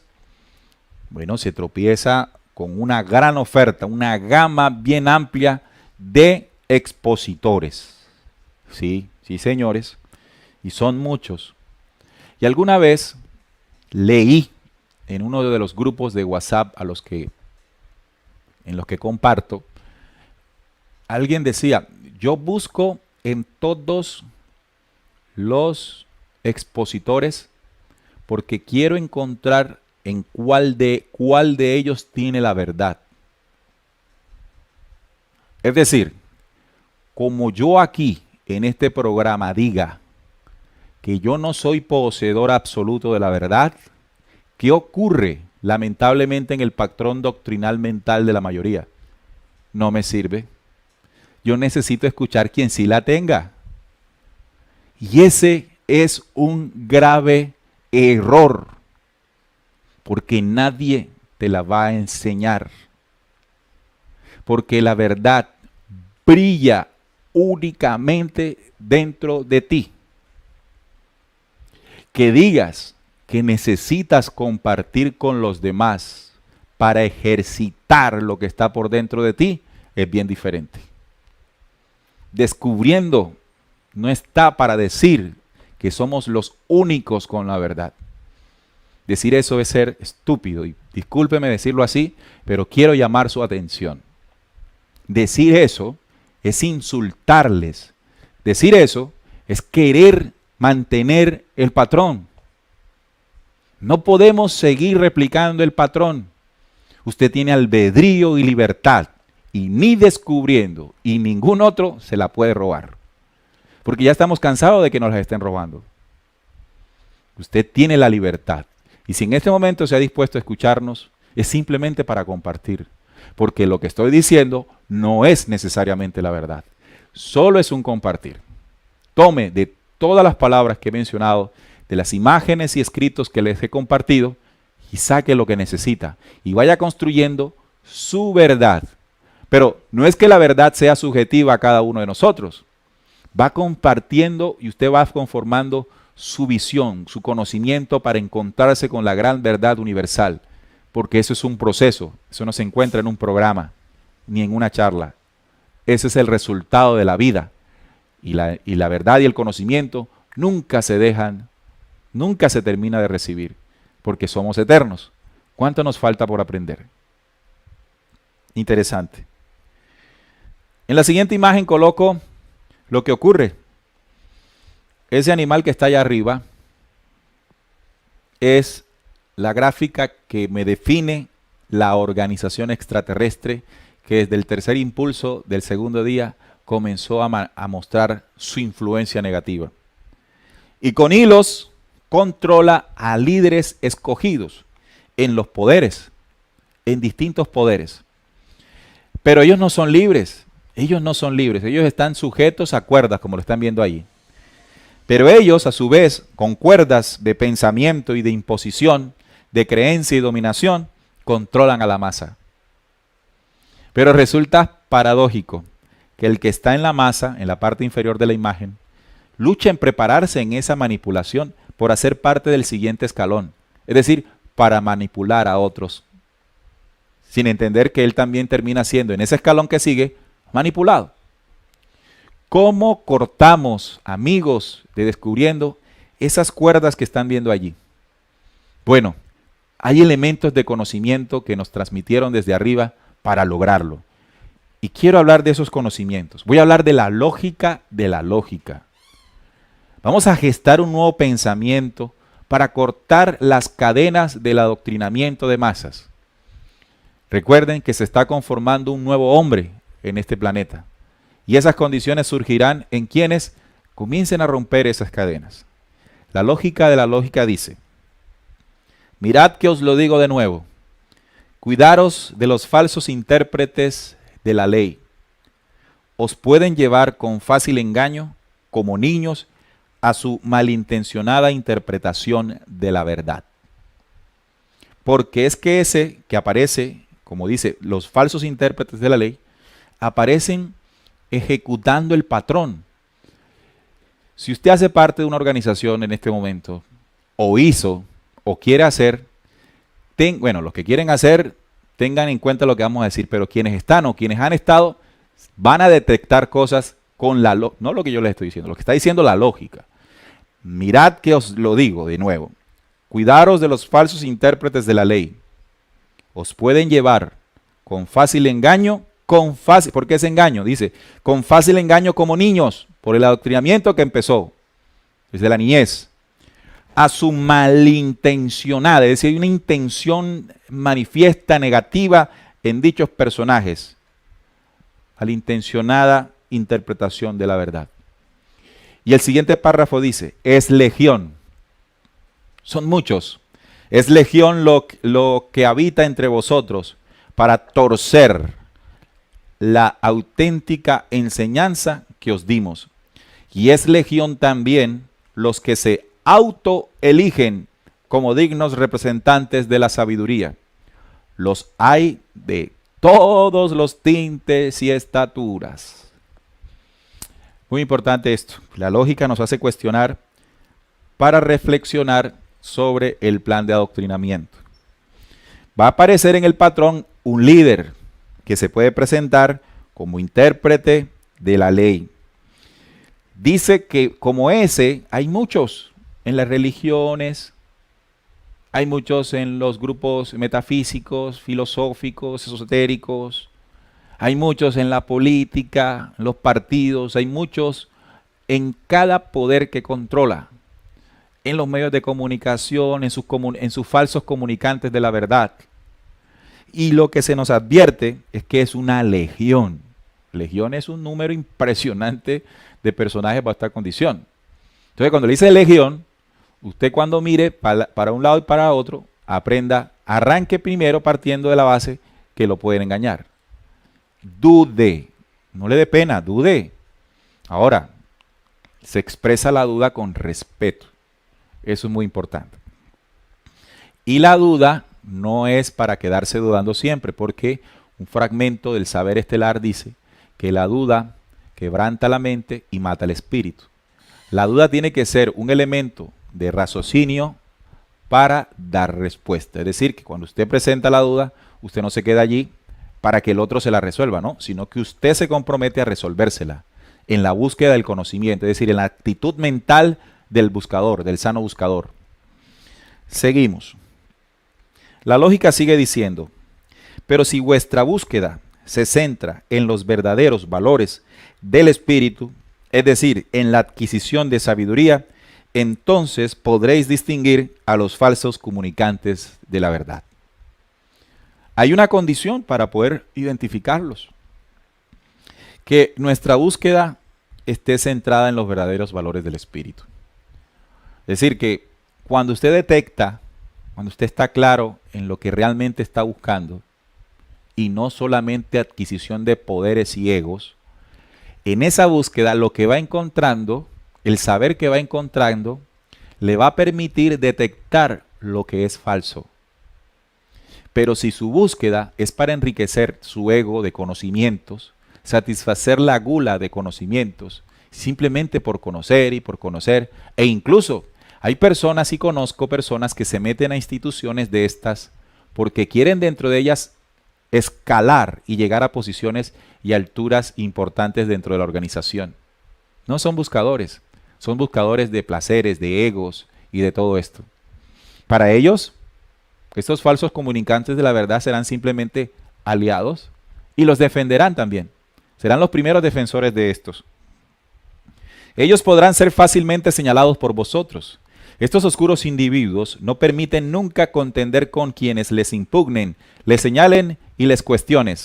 Speaker 2: bueno, se tropieza con una gran oferta, una gama bien amplia de expositores. Sí, sí, señores, y son muchos. Y alguna vez leí en uno de los grupos de WhatsApp en los que comparto, alguien decía, yo busco en todos los expositores porque quiero encontrar en cuál de ellos tiene la verdad. Es decir, como yo aquí en este programa diga que yo no soy poseedor absoluto de la verdad, ¿qué ocurre lamentablemente en el patrón doctrinal mental de la mayoría? No me sirve. Yo necesito escuchar quien sí la tenga. Y ese es un grave error, porque nadie te la va a enseñar. Porque la verdad brilla únicamente dentro de ti. Que digas que necesitas compartir con los demás para ejercitar lo que está por dentro de ti es bien diferente. Descubriendo no está para decir que somos los únicos con la verdad. Decir eso es ser estúpido y discúlpeme decirlo así, pero quiero llamar su atención. Decir eso es insultarles. Decir eso es querer mantener el patrón. No podemos seguir replicando el patrón. Usted tiene albedrío y libertad y ni descubriendo y ningún otro se la puede robar. Porque ya estamos cansados de que nos la estén robando. Usted tiene la libertad. Y si en este momento se ha dispuesto a escucharnos, es simplemente para compartir. Porque lo que estoy diciendo no es necesariamente la verdad. Solo es un compartir. Tome de todas las palabras que he mencionado, de las imágenes y escritos que les he compartido, y saque lo que necesita. Y vaya construyendo su verdad. Pero no es que la verdad sea subjetiva a cada uno de nosotros. Va compartiendo y usted va conformando su visión, su conocimiento para encontrarse con la gran verdad universal. Porque eso es un proceso, eso no se encuentra en un programa, ni en una charla. Ese es el resultado de la vida. Y la verdad y el conocimiento nunca se dejan, nunca se termina de recibir, porque somos eternos. ¿Cuánto nos falta por aprender? Interesante. En la siguiente imagen coloco lo que ocurre. Ese animal que está allá arriba es la gráfica que me define la organización extraterrestre que desde el tercer impulso del segundo día comenzó a mostrar su influencia negativa. Y con hilos controla a líderes escogidos en los poderes, en distintos poderes. Pero ellos no son libres, ellos no son libres, ellos están sujetos a cuerdas, como lo están viendo ahí. Pero ellos, a su vez, con cuerdas de pensamiento y de imposición, de creencia y dominación, controlan a la masa. Pero resulta paradójico que el que está en la masa, en la parte inferior de la imagen, lucha en prepararse en esa manipulación por hacer parte del siguiente escalón, es decir, para manipular a otros, sin entender que él también termina siendo en ese escalón que sigue manipulado. ¿Cómo cortamos, amigos de Descubriendo, esas cuerdas que están viendo allí? Bueno, hay elementos de conocimiento que nos transmitieron desde arriba para lograrlo. Y quiero hablar de esos conocimientos. Voy a hablar de la lógica de la lógica. Vamos a gestar un nuevo pensamiento para cortar las cadenas del adoctrinamiento de masas. Recuerden que se está conformando un nuevo hombre en este planeta. Y esas condiciones surgirán en quienes comiencen a romper esas cadenas. La lógica de la lógica dice: mirad que os lo digo de nuevo, cuidaros de los falsos intérpretes de la ley. Os pueden llevar con fácil engaño, como niños, a su malintencionada interpretación de la verdad. Porque es que ese que aparece, como dice, los falsos intérpretes de la ley, aparecen ejecutando el patrón. Si usted hace parte de una organización en este momento, o hizo, o quiere hacer, bueno, los que quieren hacer, tengan en cuenta lo que vamos a decir, pero quienes están o quienes han estado, van a detectar cosas con la lógica, no lo que yo les estoy diciendo, lo que está diciendo la lógica. Mirad que os lo digo de nuevo, cuidaros de los falsos intérpretes de la ley. Os pueden llevar con fácil engaño, ¿por qué ese engaño? Dice, con fácil engaño como niños, por el adoctrinamiento que empezó desde la niñez, a su malintencionada, es decir, hay una intención manifiesta negativa en dichos personajes, malintencionada interpretación de la verdad. Y el siguiente párrafo dice, es legión, son muchos, es legión lo que habita entre vosotros para torcer la auténtica enseñanza que os dimos. Y es legión también los que se autoeligen como dignos representantes de la sabiduría. Los hay de todos los tintes y estaturas. Muy importante esto. La lógica nos hace cuestionar para reflexionar sobre el plan de adoctrinamiento. Va a aparecer en el patrón un líder que se puede presentar como intérprete de la ley. Dice que como ese hay muchos en las religiones, hay muchos en los grupos metafísicos, filosóficos, esotéricos, hay muchos en la política, en los partidos, hay muchos en cada poder que controla, en los medios de comunicación, en sus falsos comunicantes de la verdad. Y lo que se nos advierte es que es una legión. Legión es un número impresionante de personajes bajo esta condición. Entonces, cuando le dice legión, usted cuando mire para un lado y para otro, arranque primero partiendo de la base que lo pueden engañar. Dude, no le dé pena, dude. Ahora, se expresa la duda con respeto. Eso es muy importante. Y la duda no es para quedarse dudando siempre, porque un fragmento del saber estelar dice que la duda quebranta la mente y mata el espíritu. La duda tiene que ser un elemento de raciocinio para dar respuesta. Es decir, que cuando usted presenta la duda, usted no se queda allí para que el otro se la resuelva, ¿no? Sino que usted se compromete a resolvérsela en la búsqueda del conocimiento, es decir, en la actitud mental del buscador, del sano buscador. Seguimos. La lógica sigue diciendo, pero si vuestra búsqueda se centra en los verdaderos valores del espíritu, es decir, en la adquisición de sabiduría, entonces podréis distinguir a los falsos comunicantes de la verdad. Hay una condición para poder identificarlos, que nuestra búsqueda esté centrada en los verdaderos valores del espíritu. Es decir, que cuando usted detecta, cuando usted está claro en lo que realmente está buscando, y no solamente adquisición de poderes y egos, en esa búsqueda lo que va encontrando, el saber que va encontrando, le va a permitir detectar lo que es falso. Pero si su búsqueda es para enriquecer su ego de conocimientos, satisfacer la gula de conocimientos, simplemente por conocer y por conocer, e incluso hay personas, y conozco personas que se meten a instituciones de estas porque quieren dentro de ellas escalar y llegar a posiciones y alturas importantes dentro de la organización. No son buscadores de placeres, de egos y de todo esto. Para ellos, estos falsos comunicantes de la verdad serán simplemente aliados y los defenderán también. Serán los primeros defensores de estos. Ellos podrán ser fácilmente señalados por vosotros. Estos oscuros individuos no permiten nunca contender con quienes les impugnen, les señalen y les cuestionen.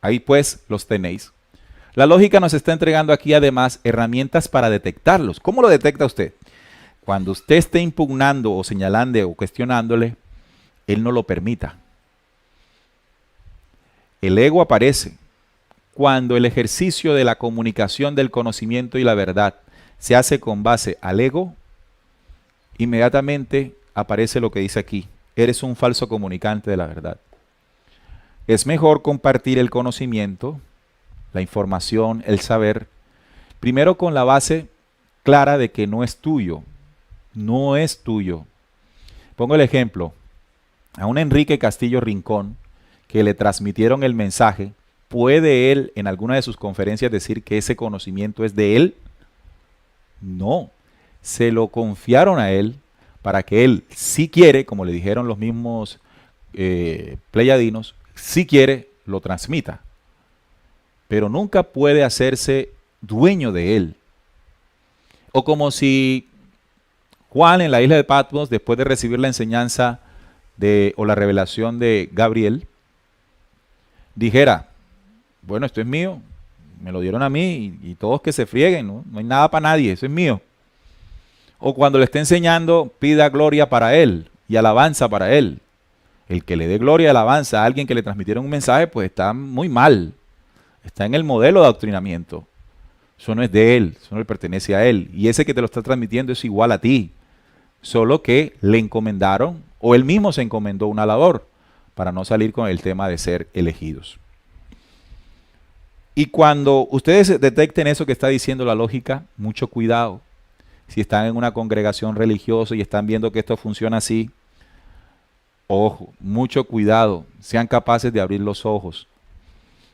Speaker 2: Ahí pues los tenéis. La lógica nos está entregando aquí además herramientas para detectarlos. ¿Cómo lo detecta usted? Cuando usted esté impugnando o señalando o cuestionándole, él no lo permita. El ego aparece cuando el ejercicio de la comunicación del conocimiento y la verdad se hace con base al ego. Inmediatamente aparece lo que dice aquí: eres un falso comunicante de la verdad. Es mejor compartir el conocimiento, la información, el saber, primero con la base clara de que no es tuyo. No es tuyo. Pongo el ejemplo. A un Enrique Castillo Rincón, que le transmitieron el mensaje, ¿puede él en alguna de sus conferencias decir que ese conocimiento es de él? No. Se lo confiaron a él para que él, si quiere, como le dijeron los mismos pleyadinos, si quiere, lo transmita. Pero nunca puede hacerse dueño de él. O como si Juan en la isla de Patmos, después de recibir la enseñanza o la revelación de Gabriel, dijera: bueno, esto es mío, me lo dieron a mí y todos que se frieguen, ¿no? No hay nada para nadie, eso es mío. O cuando le esté enseñando, pida gloria para él y alabanza para él. El que le dé gloria y alabanza a alguien que le transmitieron un mensaje, pues está muy mal. Está en el modelo de adoctrinamiento. Eso no es de él, eso no le pertenece a él. Y ese que te lo está transmitiendo es igual a ti. Solo que le encomendaron, o él mismo se encomendó una labor, para no salir con el tema de ser elegidos. Y cuando ustedes detecten eso que está diciendo la lógica, mucho cuidado. Si están en una congregación religiosa y están viendo que esto funciona así, ojo, mucho cuidado. Sean capaces de abrir los ojos.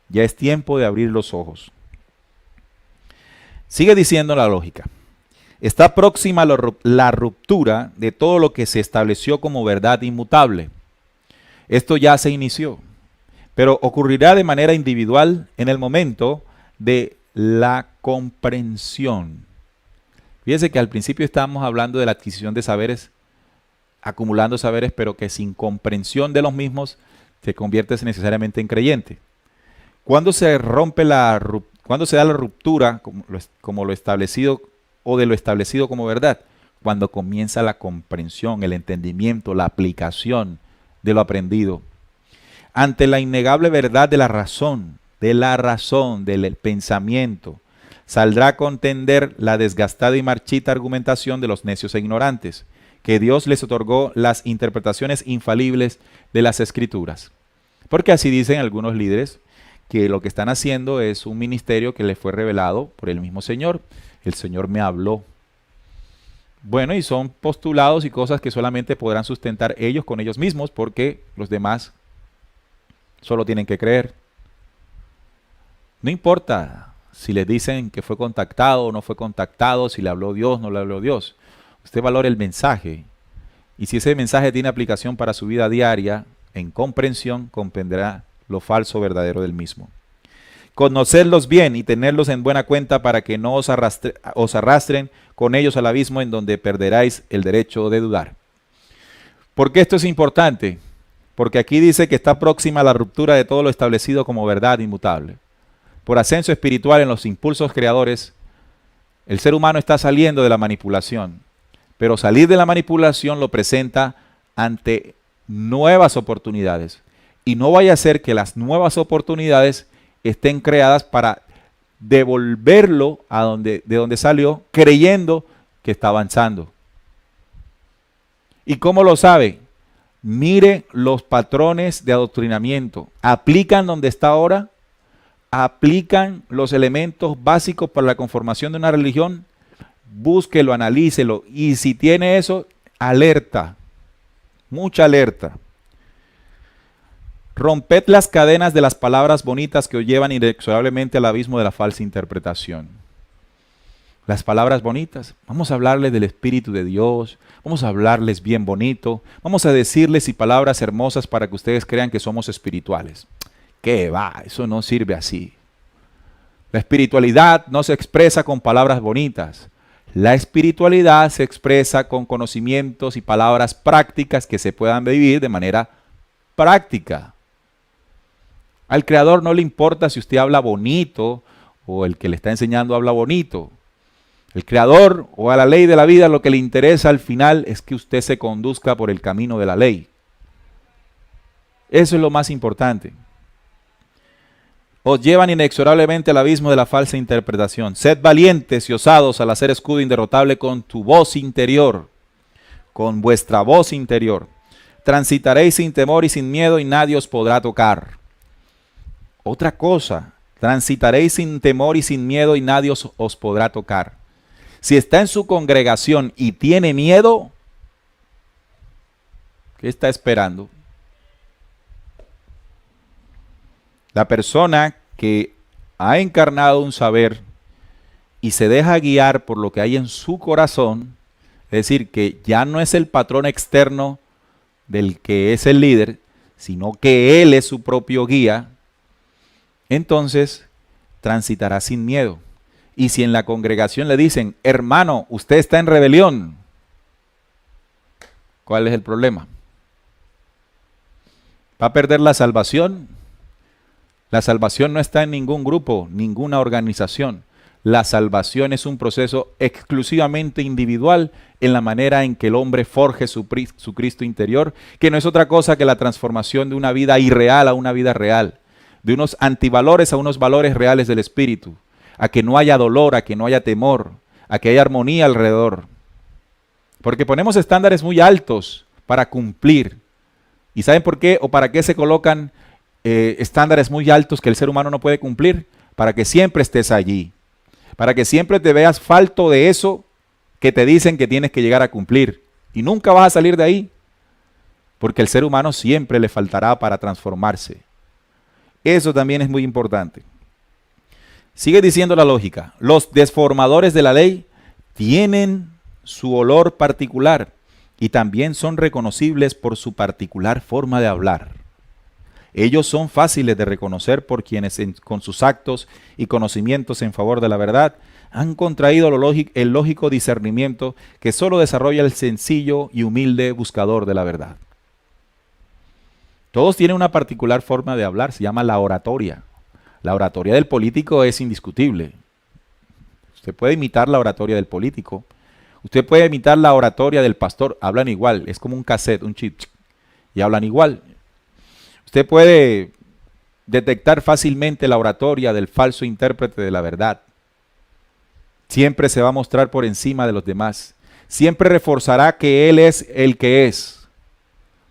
Speaker 2: Ya es tiempo de abrir los ojos. Sigue diciendo la lógica. Está próxima la ruptura de todo lo que se estableció como verdad inmutable. Esto ya se inició, pero ocurrirá de manera individual en el momento de la comprensión. Fíjense que al principio estábamos hablando de la adquisición de saberes, acumulando saberes, pero que sin comprensión de los mismos te conviertes necesariamente en creyente. Cuando se cuando se da la ruptura como lo establecido o de lo establecido como verdad, cuando comienza la comprensión, el entendimiento, la aplicación de lo aprendido. Ante la innegable verdad de la razón, del pensamiento, saldrá a contender la desgastada y marchita argumentación de los necios e ignorantes, que Dios les otorgó las interpretaciones infalibles de las Escrituras. Porque así dicen algunos líderes, que lo que están haciendo es un ministerio que les fue revelado por el mismo Señor. El Señor me habló. Bueno, y son postulados y cosas que solamente podrán sustentar ellos con ellos mismos, porque los demás solo tienen que creer. No importa si les dicen que fue contactado o no fue contactado, si le habló Dios, no le habló Dios. Usted valora el mensaje. Y si ese mensaje tiene aplicación para su vida diaria, en comprensión, comprenderá lo falso verdadero del mismo. Conocerlos bien y tenerlos en buena cuenta para que no os arrastren con ellos al abismo en donde perderáis el derecho de dudar. ¿Por qué esto es importante? Porque aquí dice que está próxima la ruptura de todo lo establecido como verdad inmutable. Por ascenso espiritual en los impulsos creadores, el ser humano está saliendo de la manipulación, pero salir de la manipulación lo presenta ante nuevas oportunidades. Y no vaya a ser que las nuevas oportunidades estén creadas para devolverlo de donde salió, creyendo que está avanzando. ¿Y cómo lo sabe? Mire los patrones de adoctrinamiento. ¿Aplican donde está ahora? ¿Aplican los elementos básicos para la conformación de una religión? Búsquelo, analícelo. Y si tiene eso, alerta. Mucha alerta. Romped las cadenas de las palabras bonitas que os llevan inexorablemente al abismo de la falsa interpretación. Las palabras bonitas, vamos a hablarles del Espíritu de Dios, vamos a hablarles bien bonito, vamos a decirles y palabras hermosas para que ustedes crean que somos espirituales. ¿Qué va? Eso no sirve así. La espiritualidad no se expresa con palabras bonitas. La espiritualidad se expresa con conocimientos y palabras prácticas que se puedan vivir de manera práctica. Al Creador no le importa si usted habla bonito o el que le está enseñando habla bonito. El Creador o a la ley de la vida lo que le interesa al final es que usted se conduzca por el camino de la ley. Eso es lo más importante. Os llevan inexorablemente al abismo de la falsa interpretación. Sed valientes y osados al hacer escudo inderrotable con tu voz interior, con vuestra voz interior. Transitaréis sin temor y sin miedo y nadie os podrá tocar. Otra cosa, transitaréis sin temor y sin miedo y nadie os podrá tocar. Si está en su congregación y tiene miedo, ¿qué está esperando? La persona que ha encarnado un saber y se deja guiar por lo que hay en su corazón, es decir, que ya no es el patrón externo del que es el líder, sino que él es su propio guía, entonces transitará sin miedo. Y si en la congregación le dicen, hermano, usted está en rebelión, ¿cuál es el problema? ¿Va a perder la salvación? La salvación no está en ningún grupo, ninguna organización. La salvación es un proceso exclusivamente individual en la manera en que el hombre forje su Cristo interior, que no es otra cosa que la transformación de una vida irreal a una vida real, de unos antivalores a unos valores reales del espíritu, a que no haya dolor, a que no haya temor, a que haya armonía alrededor. Porque ponemos estándares muy altos para cumplir. ¿Y saben por qué o para qué se colocan estándares muy altos que el ser humano no puede cumplir? Para que siempre estés allí. Para que siempre te veas falto de eso que te dicen que tienes que llegar a cumplir. Y nunca vas a salir de ahí. Porque el ser humano siempre le faltará para transformarse. Eso también es muy importante. Sigue diciendo la lógica. Los desformadores de la ley tienen su olor particular y también son reconocibles por su particular forma de hablar. Ellos son fáciles de reconocer por quienes con sus actos y conocimientos en favor de la verdad han contraído el lógico discernimiento que solo desarrolla el sencillo y humilde buscador de la verdad. Todos tienen una particular forma de hablar, se llama la oratoria. La oratoria del político es indiscutible. Usted puede imitar la oratoria del político. Usted puede imitar la oratoria del pastor. Hablan igual. Es como un cassette, un chip. Y hablan igual. Usted puede detectar fácilmente la oratoria del falso intérprete de la verdad. Siempre se va a mostrar por encima de los demás. Siempre reforzará que él es el que es.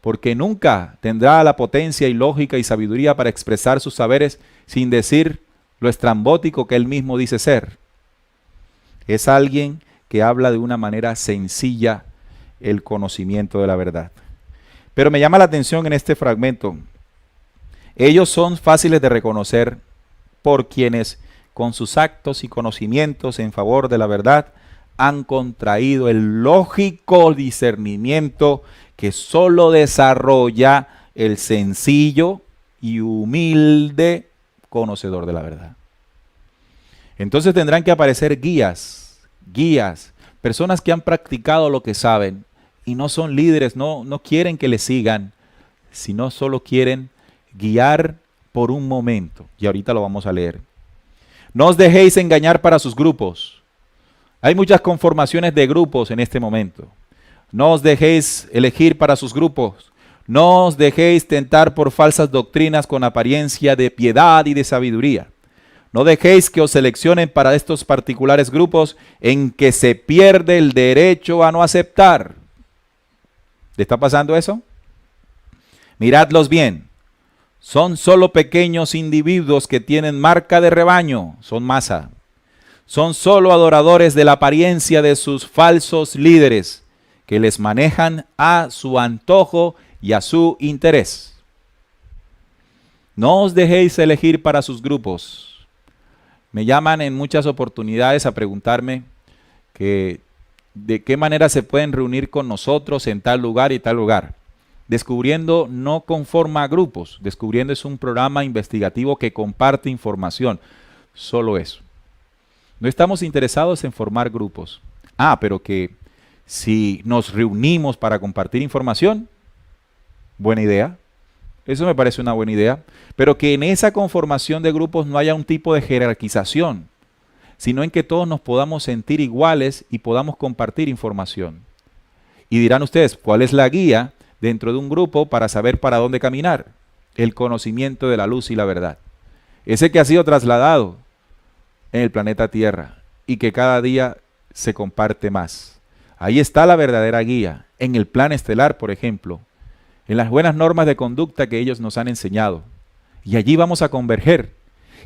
Speaker 2: Porque nunca tendrá la potencia y lógica y sabiduría para expresar sus saberes sin decir lo estrambótico que él mismo dice ser. Es alguien que habla de una manera sencilla el conocimiento de la verdad. Pero me llama la atención en este fragmento. Ellos son fáciles de reconocer por quienes con sus actos y conocimientos en favor de la verdad han contraído el lógico discernimiento que solo desarrolla el sencillo y humilde conocedor de la verdad. Entonces tendrán que aparecer guías, personas que han practicado lo que saben y no son líderes, no quieren que les sigan, sino solo quieren guiar por un momento. Y ahorita lo vamos a leer. No os dejéis engañar para sus grupos. Hay muchas conformaciones de grupos en este momento. No os dejéis elegir para sus grupos. No os dejéis tentar por falsas doctrinas con apariencia de piedad y de sabiduría. No dejéis que os seleccionen para estos particulares grupos en que se pierde el derecho a no aceptar. ¿Le está pasando eso? Miradlos bien. Son solo pequeños individuos que tienen marca de rebaño, son masa. Son solo adoradores de la apariencia de sus falsos líderes, que les manejan a su antojo y a su interés. No os dejéis elegir para sus grupos. Me llaman en muchas oportunidades a preguntarme de qué manera se pueden reunir con nosotros en tal lugar y tal lugar. Descubriendo no conforma a grupos. Descubriendo es un programa investigativo que comparte información. Solo eso. No estamos interesados en formar grupos. Pero que si nos reunimos para compartir información, buena idea. Eso me parece una buena idea. Pero que en esa conformación de grupos no haya un tipo de jerarquización, sino en que todos nos podamos sentir iguales y podamos compartir información. Y dirán ustedes, ¿cuál es la guía dentro de un grupo para saber para dónde caminar? El conocimiento de la luz y la verdad. Ese que ha sido trasladado en el planeta Tierra y que cada día se comparte más. Ahí está la verdadera guía, en el plan estelar, por ejemplo, en las buenas normas de conducta que ellos nos han enseñado. Y allí vamos a converger.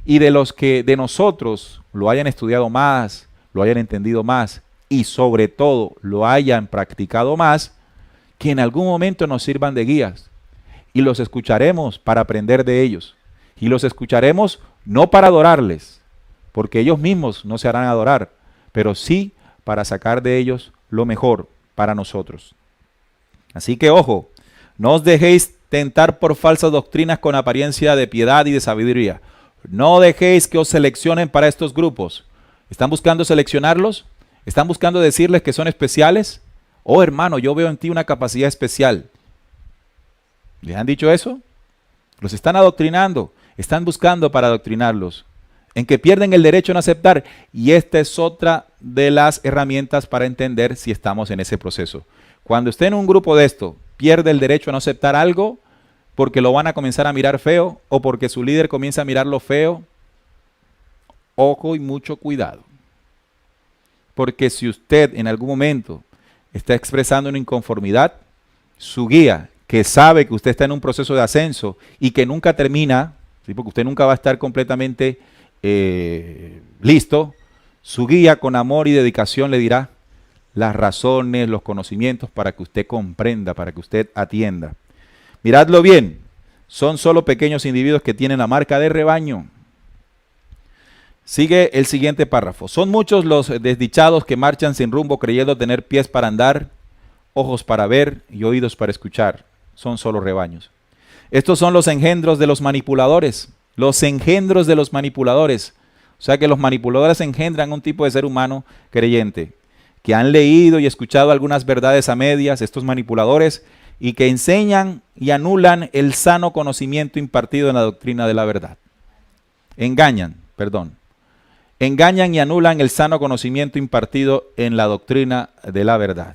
Speaker 2: Y de los que de nosotros lo hayan estudiado más, lo hayan entendido más y sobre todo lo hayan practicado más, que en algún momento nos sirvan de guías. Y los escucharemos para aprender de ellos. Y los escucharemos no para adorarles, porque ellos mismos no se harán adorar, pero sí para sacar de ellos lo mejor para nosotros. Así que ojo, no os dejéis tentar por falsas doctrinas con apariencia de piedad y de sabiduría. No dejéis que os seleccionen para estos grupos. ¿Están buscando seleccionarlos? ¿Están buscando decirles que son especiales? Oh, hermano, yo veo en ti una capacidad especial. ¿Les han dicho eso? Los están adoctrinando. Están buscando para adoctrinarlos. En que pierden el derecho a no aceptar. Y esta es otra de las herramientas para entender si estamos en ese proceso. Cuando esté en un grupo de esto, pierde el derecho a no aceptar algo porque lo van a comenzar a mirar feo o porque su líder comienza a mirarlo feo. Ojo y mucho cuidado. Porque si usted en algún momento está expresando una inconformidad, su guía, que sabe que usted está en un proceso de ascenso y que nunca termina, ¿sí? Porque usted nunca va a estar completamente listo, su guía con amor y dedicación le dirá las razones, los conocimientos para que usted comprenda, para que usted atienda. Miradlo bien, son solo pequeños individuos que tienen la marca de rebaño. Sigue el siguiente párrafo. Son muchos los desdichados que marchan sin rumbo creyendo tener pies para andar, ojos para ver y oídos para escuchar. Son solo rebaños. Estos son los engendros de los manipuladores. Los engendros de los manipuladores. O sea que los manipuladores engendran un tipo de ser humano creyente, que han leído y escuchado algunas verdades a medias, estos manipuladores, y que enseñan y anulan el sano conocimiento impartido en la doctrina de la verdad. Engañan y anulan el sano conocimiento impartido en la doctrina de la verdad.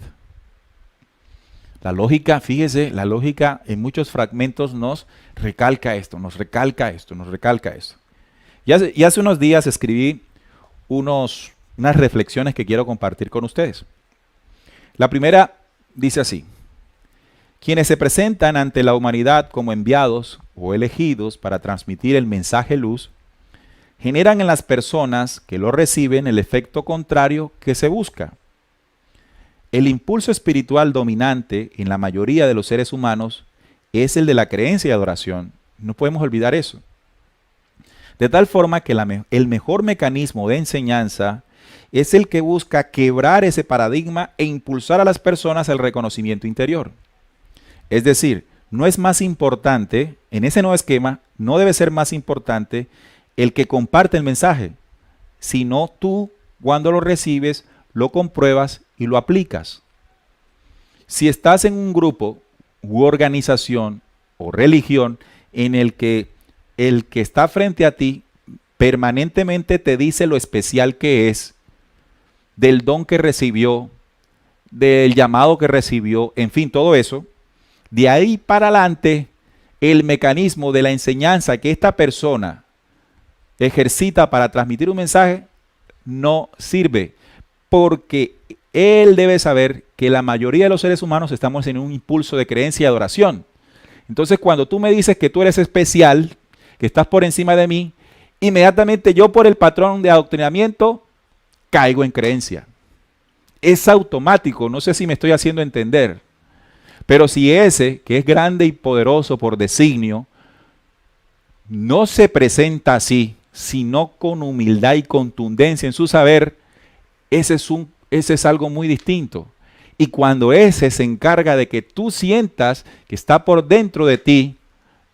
Speaker 2: La lógica, fíjese, la lógica en muchos fragmentos nos recalca esto, nos recalca esto. Y hace unos días escribí unas reflexiones que quiero compartir con ustedes. La primera dice así: quienes se presentan ante la humanidad como enviados o elegidos para transmitir el mensaje luz, generan en las personas que lo reciben el efecto contrario que se busca. El impulso espiritual dominante en la mayoría de los seres humanos es el de la creencia y adoración. No podemos olvidar eso. De tal forma que el mejor mecanismo de enseñanza es el que busca quebrar ese paradigma e impulsar a las personas al reconocimiento interior. Es decir, no es más importante, en ese nuevo esquema, no debe ser más importante el que comparte el mensaje, sino tú, cuando lo recibes, lo compruebas y lo aplicas. Si estás en un grupo u organización o religión en el que está frente a ti permanentemente te dice lo especial que es, del don que recibió, del llamado que recibió, en fin, todo eso, de ahí para adelante, el mecanismo de la enseñanza que esta persona ejercita para transmitir un mensaje no sirve, porque él debe saber que la mayoría de los seres humanos estamos en un impulso de creencia y adoración. Entonces, cuando tú me dices que tú eres especial, que estás por encima de mí, inmediatamente yo por el patrón de adoctrinamiento caigo en creencia. Es automático, no sé si me estoy haciendo entender. Pero si ese, que es grande y poderoso por designio, no se presenta así, sino con humildad y contundencia en su saber, ese es algo muy distinto. Y cuando ese se encarga de que tú sientas que está por dentro de ti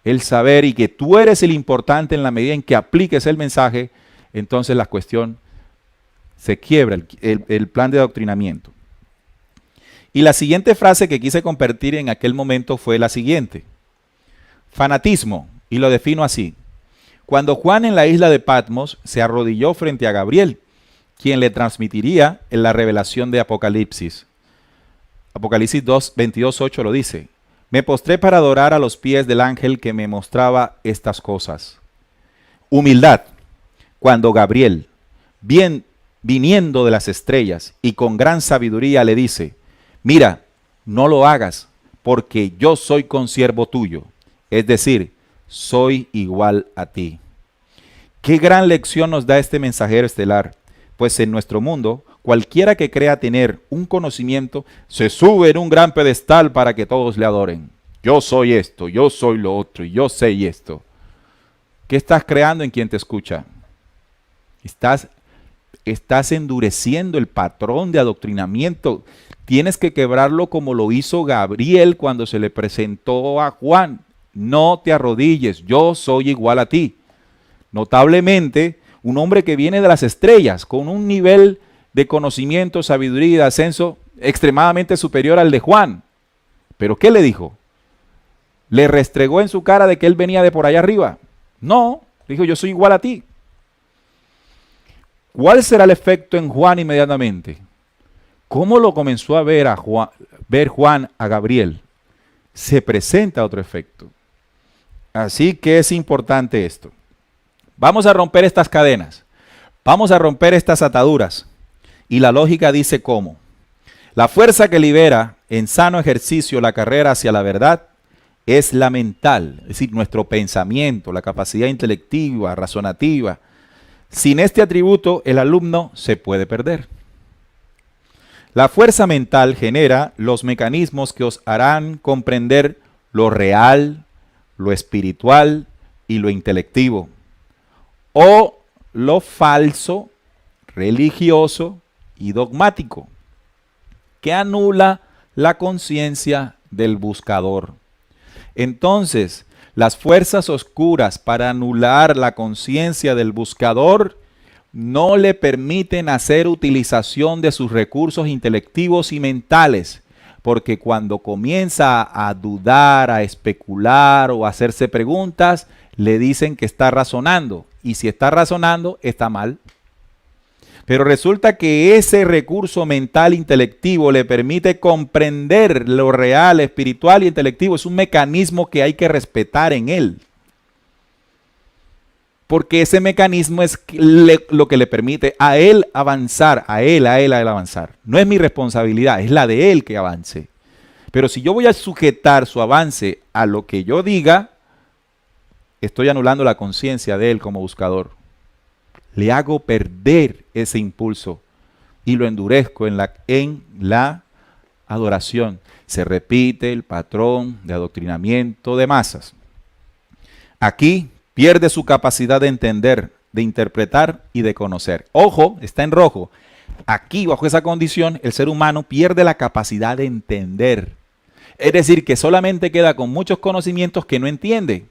Speaker 2: el saber y que tú eres el importante en la medida en que apliques el mensaje, entonces la cuestión se quiebra, el plan de adoctrinamiento. Y la siguiente frase que quise compartir en aquel momento fue la siguiente. Fanatismo, y lo defino así. Cuando Juan en la isla de Patmos se arrodilló frente a Gabriel, quien le transmitiría en la revelación de Apocalipsis. Apocalipsis 22:8 lo dice. Me postré para adorar a los pies del ángel que me mostraba estas cosas. Humildad, cuando Gabriel, viniendo de las estrellas y con gran sabiduría le dice, mira, no lo hagas, porque yo soy consiervo tuyo, es decir, soy igual a ti. Qué gran lección nos da este mensajero estelar, pues en nuestro mundo, cualquiera que crea tener un conocimiento, se sube en un gran pedestal para que todos le adoren. Yo soy esto, yo soy lo otro, y yo sé esto. ¿Qué estás creando en quien te escucha? Estás endureciendo el patrón de adoctrinamiento. Tienes que quebrarlo como lo hizo Gabriel cuando se le presentó a Juan. No te arrodilles, yo soy igual a ti. Notablemente, un hombre que viene de las estrellas, con un nivel de conocimiento, sabiduría y de ascenso extremadamente superior al de Juan. ¿Pero qué le dijo? ¿Le restregó en su cara de que él venía de por allá arriba? No, dijo, yo soy igual a ti. ¿Cuál será el efecto en Juan inmediatamente? ¿Cómo lo comenzó a ver Juan a Gabriel? Se presenta otro efecto. Así que es importante esto. Vamos a romper estas cadenas. Vamos a romper estas ataduras. Y la lógica dice cómo. La fuerza que libera en sano ejercicio la carrera hacia la verdad es la mental, es decir, nuestro pensamiento, la capacidad intelectiva, razonativa. Sin este atributo, el alumno se puede perder. La fuerza mental genera los mecanismos que os harán comprender lo real, lo espiritual y lo intelectivo, o lo falso, religioso y dogmático, que anula la conciencia del buscador. Entonces, las fuerzas oscuras para anular la conciencia del buscador no le permiten hacer utilización de sus recursos intelectivos y mentales, porque cuando comienza a dudar, a especular o a hacerse preguntas, le dicen que está razonando, y si está razonando, está mal. Pero resulta que ese recurso mental intelectivo le permite comprender lo real, espiritual y intelectivo. Es un mecanismo que hay que respetar en él. Porque ese mecanismo es lo que le permite a él avanzar, a él avanzar. No es mi responsabilidad, es la de él que avance. Pero si yo voy a sujetar su avance a lo que yo diga, estoy anulando la conciencia de él como buscador. Le hago perder ese impulso y lo endurezco en la adoración. Se repite el patrón de adoctrinamiento de masas. Aquí pierde su capacidad de entender, de interpretar y de conocer. Ojo, está en rojo. Aquí, bajo esa condición, el ser humano pierde la capacidad de entender. Es decir, que solamente queda con muchos conocimientos que no entiende,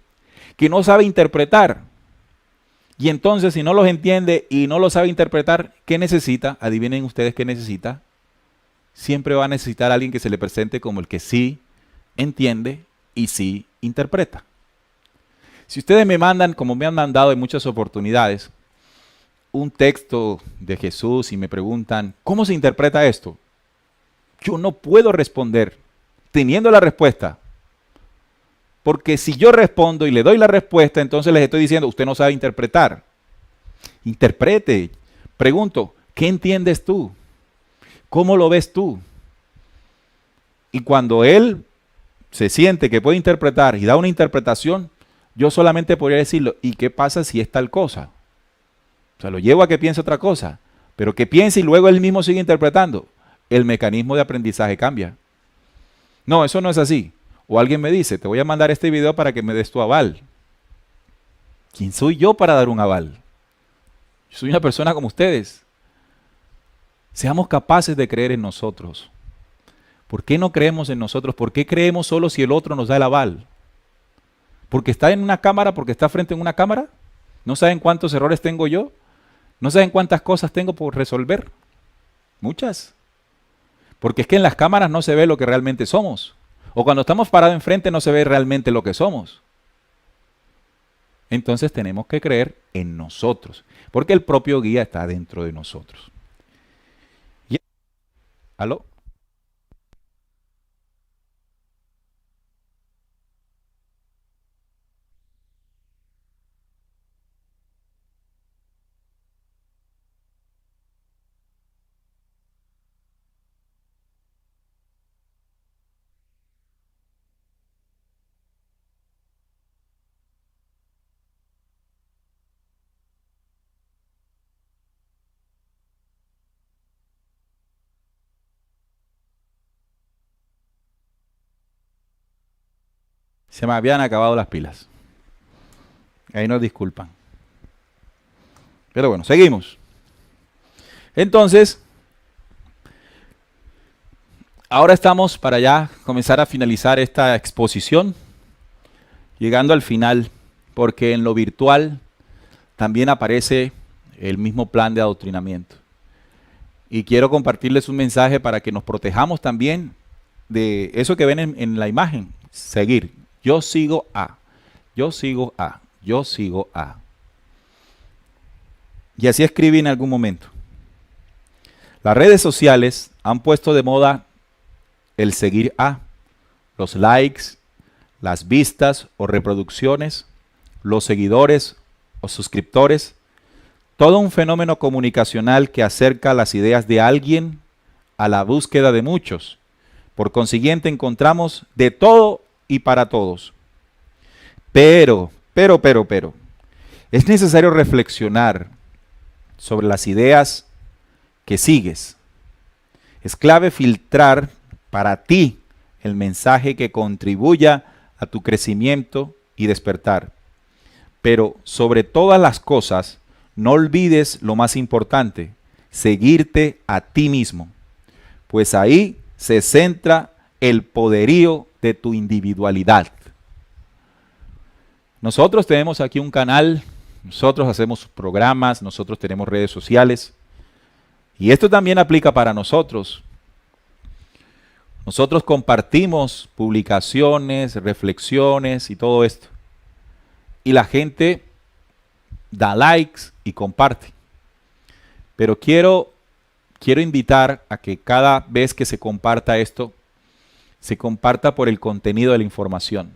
Speaker 2: que no sabe interpretar. Y entonces, si no los entiende y no los sabe interpretar, ¿qué necesita? Adivinen ustedes qué necesita. Siempre va a necesitar a alguien que se le presente como el que sí entiende y sí interpreta. Si ustedes me mandan, como me han mandado en muchas oportunidades, un texto de Jesús y me preguntan, ¿cómo se interpreta esto? Yo no puedo responder teniendo la respuesta. Porque si yo respondo y le doy la respuesta, entonces les estoy diciendo, usted no sabe interpretar. Interprete. Pregunto, ¿qué entiendes tú? ¿Cómo lo ves tú? Y cuando él se siente que puede interpretar y da una interpretación, yo solamente podría decirlo, ¿y qué pasa si es tal cosa? O sea, lo llevo a que piense otra cosa, pero que piense y luego él mismo sigue interpretando. El mecanismo de aprendizaje cambia. No, eso no es así. O alguien me dice, te voy a mandar este video para que me des tu aval. ¿Quién soy yo para dar un aval? Yo soy una persona como ustedes. Seamos capaces de creer en nosotros. ¿Por qué no creemos en nosotros? ¿Por qué creemos solo si el otro nos da el aval? ¿Porque está en una cámara? ¿Porque está frente a una cámara? ¿No saben cuántos errores tengo yo? ¿No saben cuántas cosas tengo por resolver? Muchas. Porque es que en las cámaras no se ve lo que realmente somos. O cuando estamos parados enfrente no se ve realmente lo que somos. Entonces tenemos que creer en nosotros. Porque el propio guía está dentro de nosotros. ¿Aló? Se me habían acabado las pilas. Ahí nos disculpan. Pero bueno, seguimos. Entonces, ahora estamos para ya comenzar a finalizar esta exposición, llegando al final, porque en lo virtual también aparece el mismo plan de adoctrinamiento. Y quiero compartirles un mensaje para que nos protejamos también de eso que ven en la imagen. Seguir. Yo sigo a. Yo sigo a. Yo sigo a. Y así escribí en algún momento. Las redes sociales han puesto de moda el seguir a, los likes, las vistas o reproducciones, los seguidores o suscriptores, todo un fenómeno comunicacional que acerca las ideas de alguien a la búsqueda de muchos. Por consiguiente encontramos de todo y para todos. Pero, es necesario reflexionar sobre las ideas que sigues. Es clave filtrar para ti el mensaje que contribuya a tu crecimiento y despertar. Pero sobre todas las cosas, no olvides lo más importante, seguirte a ti mismo. Pues ahí se centra el poderío de tu individualidad. Nosotros tenemos aquí un canal, nosotros hacemos programas, nosotros tenemos redes sociales. Y esto también aplica para nosotros. Nosotros compartimos publicaciones, reflexiones y todo esto. Y la gente da likes y comparte. Pero quiero invitar a que cada vez que se comparta esto, se comparta por el contenido de la información.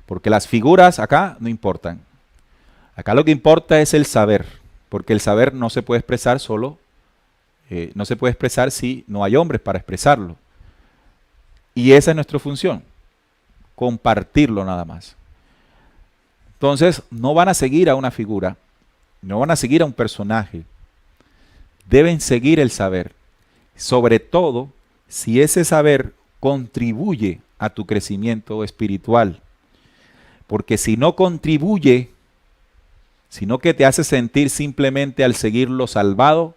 Speaker 2: Porque las figuras acá no importan. Acá lo que importa es el saber. Porque el saber no se puede expresar solo. No se puede expresar si no hay hombres para expresarlo. Y esa es nuestra función. Compartirlo nada más. Entonces, no van a seguir a una figura. No van a seguir a un personaje. Deben seguir el saber. Sobre todo, si ese saber contribuye a tu crecimiento espiritual. Porque si no contribuye, sino que te hace sentir simplemente al seguirlo salvado,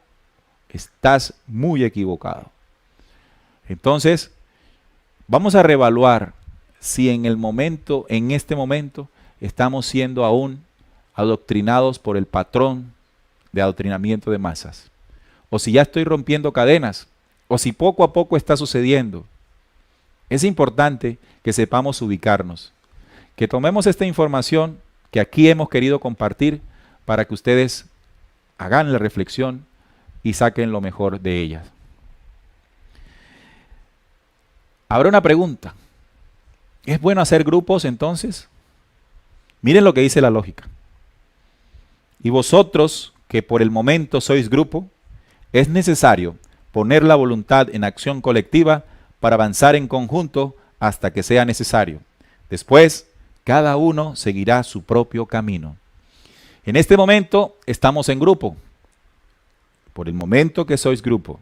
Speaker 2: estás muy equivocado. Entonces, vamos a reevaluar si en este momento, estamos siendo aún adoctrinados por el patrón de adoctrinamiento de masas. O si ya estoy rompiendo cadenas, o si poco a poco está sucediendo. Es importante que sepamos ubicarnos, que tomemos esta información que aquí hemos querido compartir para que ustedes hagan la reflexión y saquen lo mejor de ellas. Habrá una pregunta. ¿Es bueno hacer grupos entonces? Miren lo que dice la lógica. Y vosotros, que por el momento sois grupo, es necesario poner la voluntad en acción colectiva para avanzar en conjunto hasta que sea necesario. Después, cada uno seguirá su propio camino. En este momento estamos en grupo. Por el momento que sois grupo,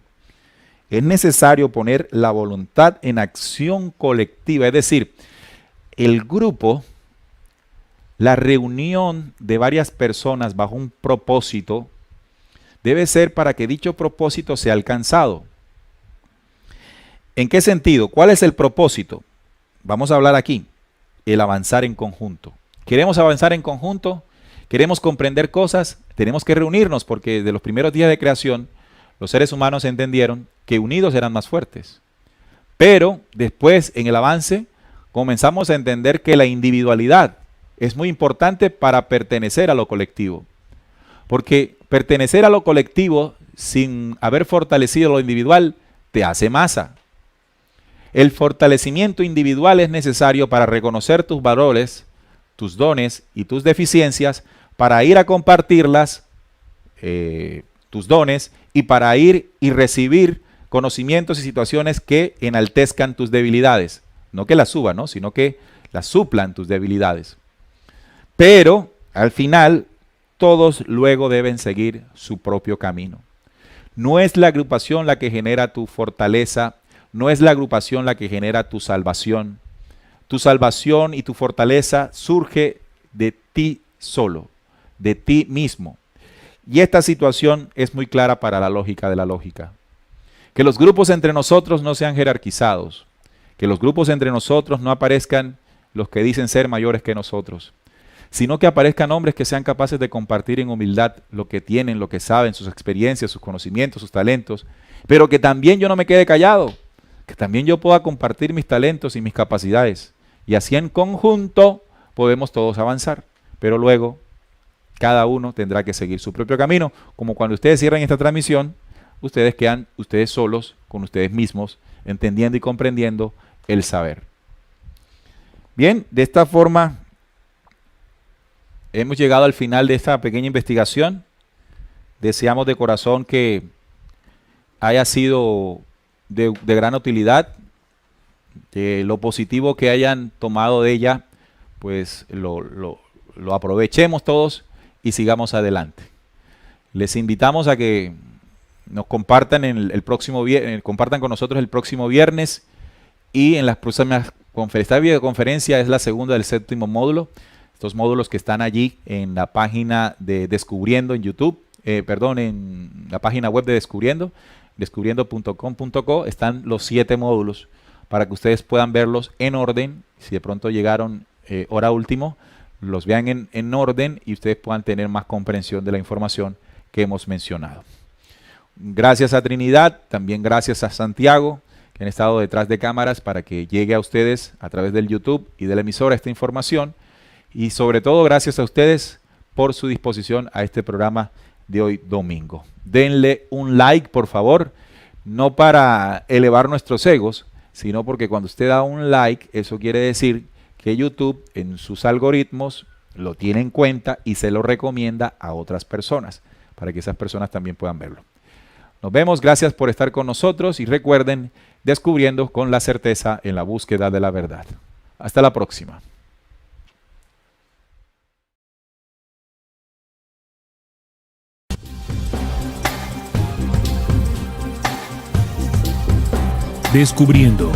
Speaker 2: es necesario poner la voluntad en acción colectiva, es decir, el grupo, la reunión de varias personas bajo un propósito, debe ser para que dicho propósito sea alcanzado. ¿En qué sentido? ¿Cuál es el propósito? Vamos a hablar aquí, el avanzar en conjunto. ¿Queremos avanzar en conjunto? ¿Queremos comprender cosas? Tenemos que reunirnos porque de los primeros días de creación, los seres humanos entendieron que unidos eran más fuertes. Pero después, en el avance, comenzamos a entender que la individualidad es muy importante para pertenecer a lo colectivo. Porque pertenecer a lo colectivo sin haber fortalecido lo individual te hace masa. El fortalecimiento individual es necesario para reconocer tus valores, tus dones y tus deficiencias, para ir a compartirlas, tus dones, y para ir y recibir conocimientos y situaciones que enaltezcan tus debilidades. No que las suban, ¿no? Sino que las suplan tus debilidades. Pero, al final, todos luego deben seguir su propio camino. No es la agrupación la que genera tu fortaleza, no es la agrupación la que genera tu salvación. Tu salvación y tu fortaleza surge de ti solo, de ti mismo. Y esta situación es muy clara para la lógica de la lógica. Que los grupos entre nosotros no sean jerarquizados, que los grupos entre nosotros no aparezcan los que dicen ser mayores que nosotros, sino que aparezcan hombres que sean capaces de compartir en humildad lo que tienen, lo que saben, sus experiencias, sus conocimientos, sus talentos, pero que también yo no me quede callado, que también yo pueda compartir mis talentos y mis capacidades. Y así en conjunto podemos todos avanzar, pero luego cada uno tendrá que seguir su propio camino, como cuando ustedes cierran esta transmisión, ustedes quedan ustedes solos con ustedes mismos, entendiendo y comprendiendo el saber. Bien, de esta forma hemos llegado al final de esta pequeña investigación. Deseamos de corazón que haya sido de gran utilidad, que lo positivo que hayan tomado de ella, pues lo aprovechemos todos y sigamos adelante. Les invitamos a que nos compartan el próximo viernes, compartan con nosotros el próximo viernes y en las próximas conferencias. Esta videoconferencia es la segunda del séptimo módulo. Estos módulos que están allí en la página de Descubriendo en YouTube, en la página web de Descubriendo, descubriendo.com.co, están los 7 módulos para que ustedes puedan verlos en orden. Si de pronto llegaron hora último, los vean en orden y ustedes puedan tener más comprensión de la información que hemos mencionado. Gracias a Trinidad, también gracias a Santiago, que han estado detrás de cámaras para que llegue a ustedes a través del YouTube y de la emisora esta información. Y sobre todo gracias a ustedes por su disposición a este programa de hoy domingo. Denle un like, por favor, no para elevar nuestros egos, sino porque cuando usted da un like, eso quiere decir que YouTube en sus algoritmos lo tiene en cuenta y se lo recomienda a otras personas, para que esas personas también puedan verlo. Nos vemos, gracias por estar con nosotros y recuerden, descubriendo con la certeza en la búsqueda de la verdad. Hasta la próxima.
Speaker 1: Descubriendo